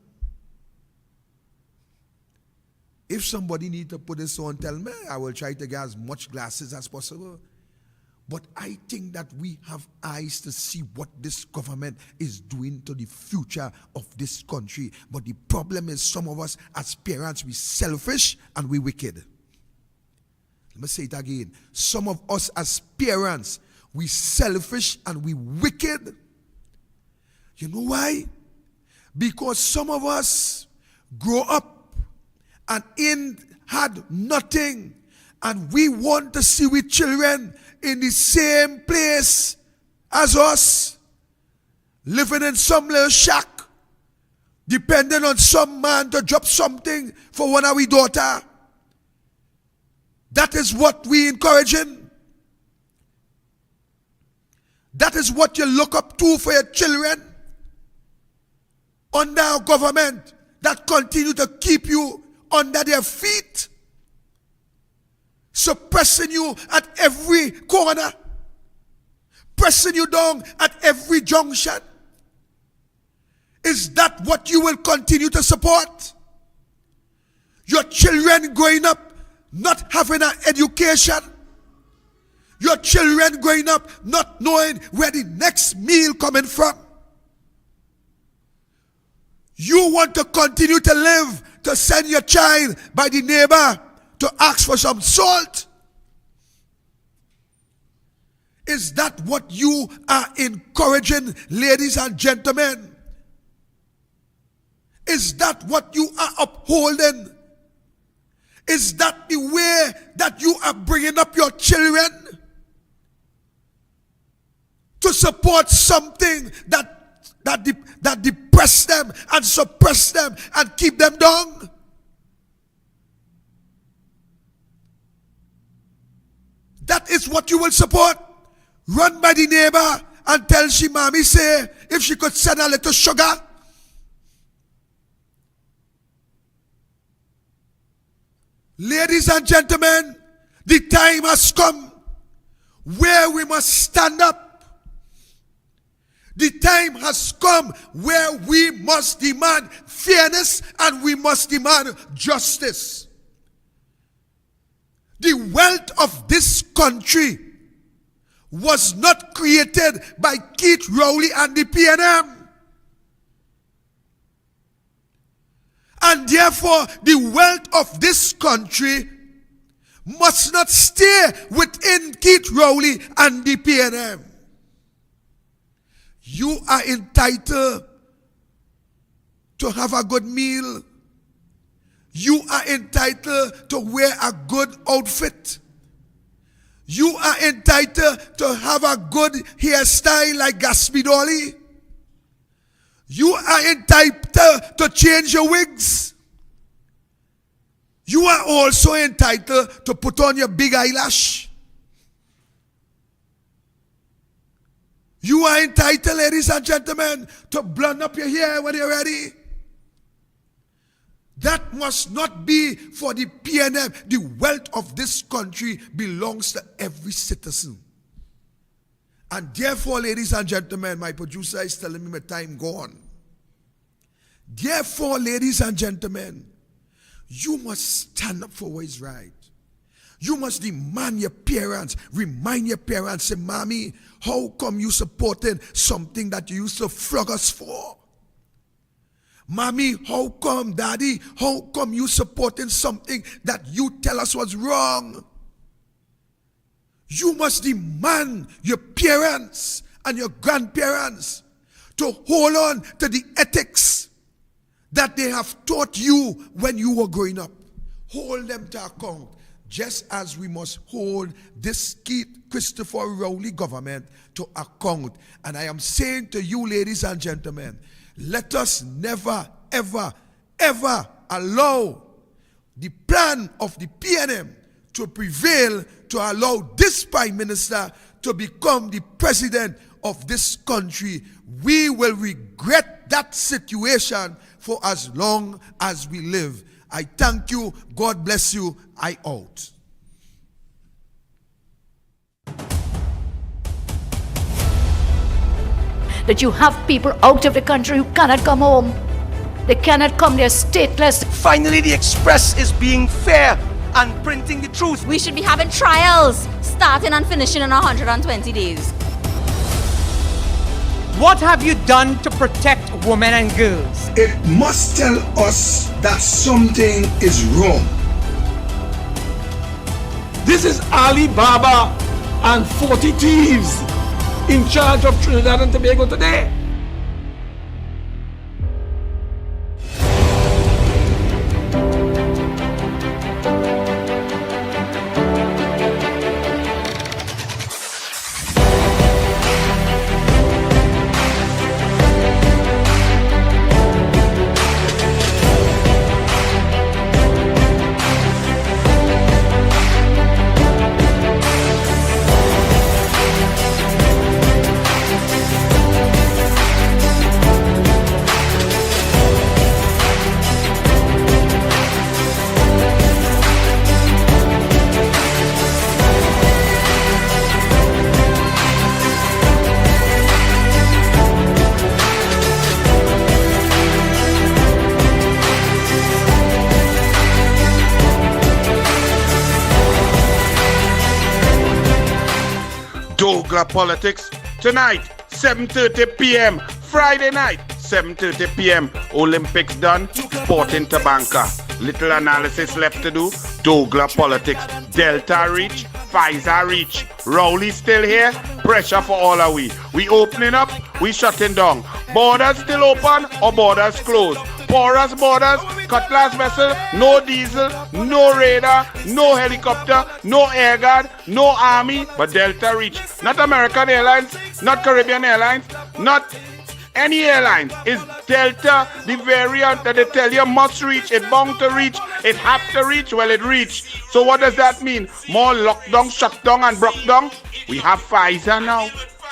If somebody need to put this on, tell me. I will try to get as much glasses as possible. But I think that we have eyes to see what this government is doing to the future of this country. But the problem is some of us as parents, we selfish and we wicked. Let me say it again. Some of us as parents, we selfish and we wicked. You know why? Because some of us grow up and had nothing, and we want to see with children in the same place as us, living in some little shack, depending on some man to drop something for one of our daughter. That is what we encouraging. That is what you look up to for your children under our government that continue to keep you under their feet, suppressing you at every corner, pressing you down at every junction. Is that what you will continue to support? Your children growing up not having an education. Your children growing up not knowing where the next meal coming from. You want to continue to live, to send your child by the neighbor to ask for some salt? Is that what you are encouraging, ladies and gentlemen? Is that what you are upholding? Is that the way that you are bringing up your children? To support something that depress them and suppress them and keep them down? That is what you will support. Run by the neighbor and tell she mommy say if she could send a little sugar. Ladies and gentlemen, the time has come where we must stand up. The time has come where we must demand fairness and we must demand justice. The wealth of this country was not created by Keith Rowley and the PNM. And therefore, the wealth of this country must not stay within Keith Rowley and the PNM. You are entitled to have a good meal. You are entitled to wear a good outfit. You are entitled to have a good hairstyle like Gatsby Dolly. You are entitled to change your wigs. You are also entitled to put on your big eyelash. You are entitled, ladies and gentlemen, to blonde up your hair when you're ready. That must not be for the PNM. The wealth of this country belongs to every citizen. And therefore, ladies and gentlemen, my producer is telling me my time gone. Therefore, ladies and gentlemen, you must stand up for what is right. You must demand your parents, remind your parents, say, Mommy, how come you supporting something that you used to flog us for? Mommy, how come, Daddy, how come you supporting something that you tell us was wrong? You must demand your parents and your grandparents to hold on to the ethics that they have taught you when you were growing up. Hold them to account, just as we must hold this Christopher Rowley government to account. And I am saying to you, ladies and gentlemen, let us never, ever, ever allow the plan of the PNM to prevail to allow this Prime Minister to become the president of this country, we will regret that situation for as long as we live. I thank you. God bless you. I out. That you have people out of the country who cannot come home. They cannot come, they're stateless. Finally, the Express is being fair and printing the truth. We should be having trials, starting and finishing in 120 days. What have you done to protect women and girls? It must tell us that something is wrong. This is Ali Baba and 40 thieves in charge of Trinidad and Tobago today. Douglas Politics tonight, 7:30 p.m. Friday night, 7:30 p.m. Olympics done, Sporting Tabanca. Little analysis left to do. Douglas Politics, Delta reach, Pfizer reach. Rowley still here. Pressure for all of we. We opening up, we shutting down. Borders still open or borders closed. Porous borders, cutlass vessel, no diesel, no radar, no helicopter, no air guard, no army, but Delta reach. Not American Airlines, not Caribbean Airlines, not any airlines. It's Delta, the variant that they tell you must reach, it bound to reach, it have to reach, well it reached. So what does that mean? More lockdown, shutdown and broke down? We have Pfizer now.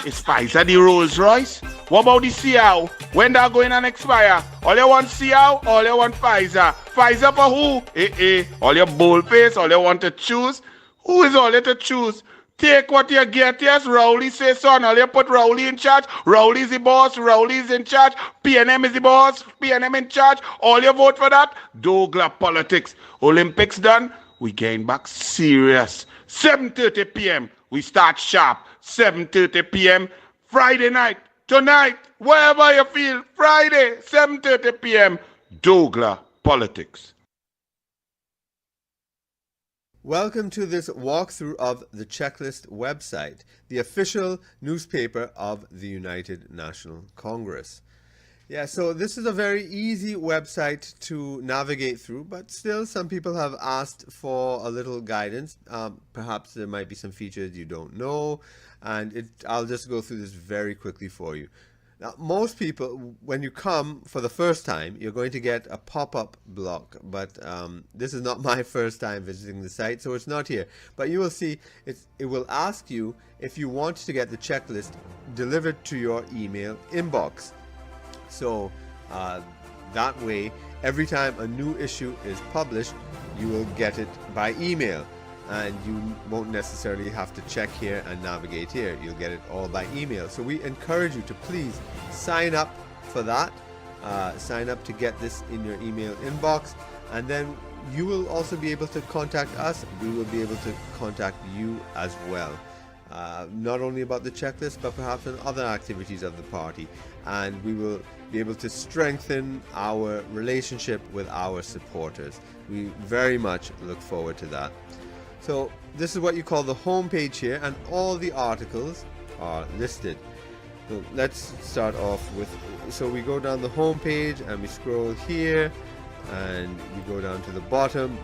Is Pfizer the Rolls Royce? What about the CIO? When they're going and expire? All you want CIO, all you want Pfizer. Pfizer for who? All your bold face, all you want to choose? Who is all you to choose? Take what you get, yes. Rowley say son. All you put Rowley in charge. Rowley's the boss. Rowley's in charge. PNM is the boss. PNM in charge. All you vote for that? Douglas Politics. Olympics done. We getting back serious. 7:30 p.m. We start sharp. 7:30 p.m. Friday night. Tonight. Wherever you feel. Friday. 7:30 p.m. Douglas Politics. Welcome to this walkthrough of the Checklist website, the official newspaper of the United National Congress. Yeah, so this is a very easy website to navigate through, but still some people have asked for a little guidance. Perhaps there might be some features you don't know, and I'll just go through this very quickly for you. Now, most people, when you come for the first time, you're going to get a pop-up block, but this is not my first time visiting the site, so it's not here. But you will see it will ask you if you want to get the checklist delivered to your email inbox. So that way, every time a new issue is published, you will get it by email. And you won't necessarily have to check here and navigate here. You'll get it all by email. So we encourage you to please sign up for that. Sign up to get this in your email inbox. And then you will also be able to contact us. We will be able to contact you as well. Not only about the checklist, but perhaps on other activities of the party. And we will be able to strengthen our relationship with our supporters. We very much look forward to that. So this is what you call the home page here, and all the articles are listed. So let's start off with, so we go down the home page and we scroll here and we go down to the bottom,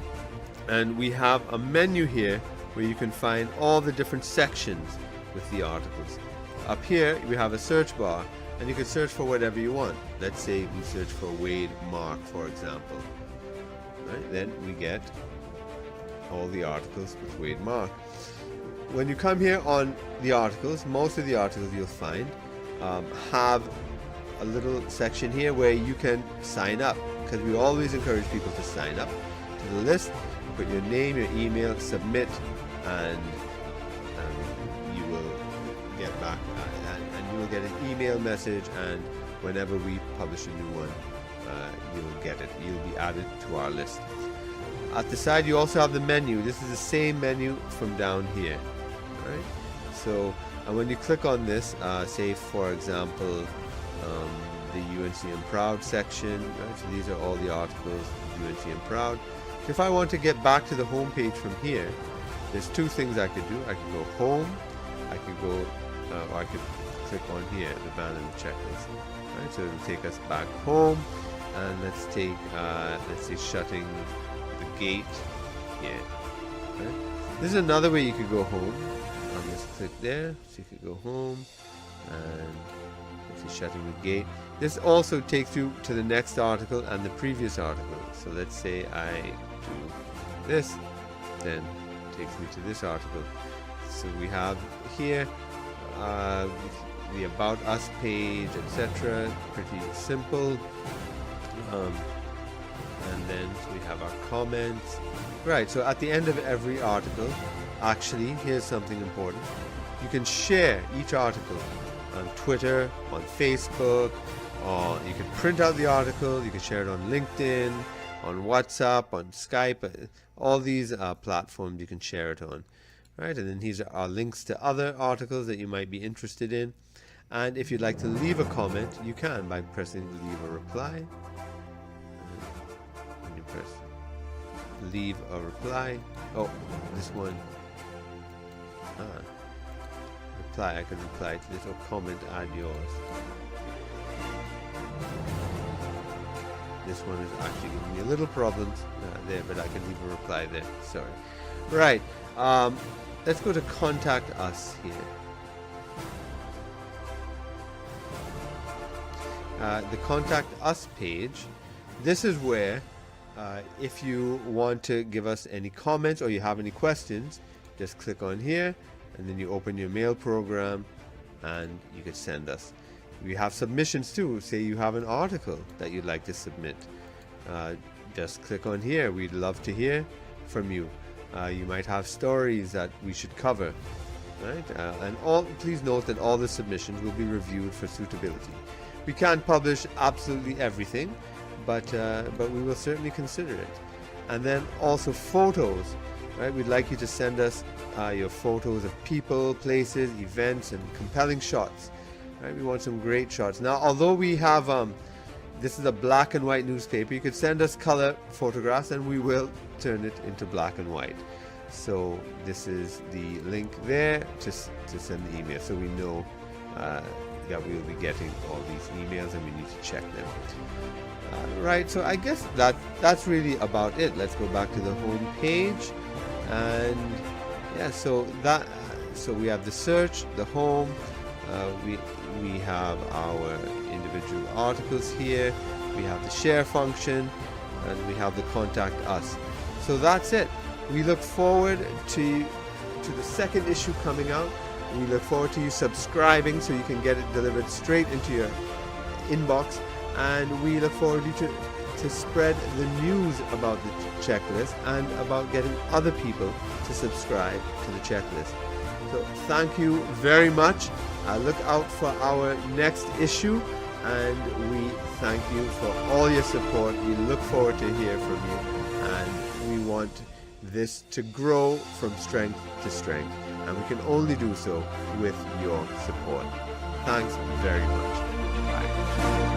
and we have a menu here where you can find all the different sections with the articles. Up here we have a search bar, and you can search for whatever you want. Let's say we search for Wade Mark, for example. Right, then we get all the articles with Wade Mark. when you come here on the articles, most of the articles you'll find have a little section here where you can sign up, because we always encourage people to sign up to the list. Put your name, your email, submit, and you will get back and you will get an email message, and whenever we publish a new one, you'll get it. You'll be added to our list. At the side you also have the menu. This is the same menu from down here. Alright? So, and when you click on this, say for example the UNC and Proud section, right? So these are all the articles of UNC and Proud. So if I want to get back to the home page from here, there's two things I could do. I could go home, I could go, or I could click on here, the ban and the checklist. Right? So it'll take us back home, and let's say shutting the gate here. Right? This is another way you could go home. I'll just click there, so you could go home, and let's say shutting the gate. This also takes you to the next article and the previous article. So let's say I do this, then it takes me to this article. So we have here the About Us page, etc. Pretty simple. And then we have our comments. Right, so at the end of every article, actually, here's something important. You can share each article on Twitter, on Facebook, or you can print out the article, you can share it on LinkedIn, on WhatsApp, on Skype, all these platforms you can share it on. Right, and then these are links to other articles that you might be interested in. And if you'd like to leave a comment, you can by pressing leave a reply. When you press leave a reply, oh, this one, reply, I can reply to this, or comment, add yours. This one is actually giving me a little problems there, but I can leave a reply there, sorry. Right, let's go to contact us here. The contact us page, this is where if you want to give us any comments or you have any questions, just click on here and then you open your mail program and you can send us. We have submissions too. Say you have an article that you'd like to submit, just click on here. We'd love to hear from you. You might have stories that we should cover, right? And please note that all the submissions will be reviewed for suitability. We can't publish absolutely everything, but we will certainly consider it. And then also photos, right? We'd like you to send us your photos of people, places, events, and compelling shots. Right? We want some great shots. Now, although we have this is a black and white newspaper, you could send us color photographs, and we will turn it into black and white. So this is the link there to send the email, so we know that we'll be getting all these emails and we need to check them. Right, so I guess that's really about it. Let's go back to the home page, and yeah, so we have the search, the home, we have our individual articles here, we have the share function, and we have the contact us. So that's it. We look forward to the second issue coming out. We look forward to you subscribing so you can get it delivered straight into your inbox, and we look forward to spread the news about the checklist and about getting other people to subscribe to the checklist. So thank you very much. Look out for our next issue, and we thank you for all your support. We look forward to hear from you, and we want this to grow from strength to strength, and we can only do so with your support. Thanks very much. Bye.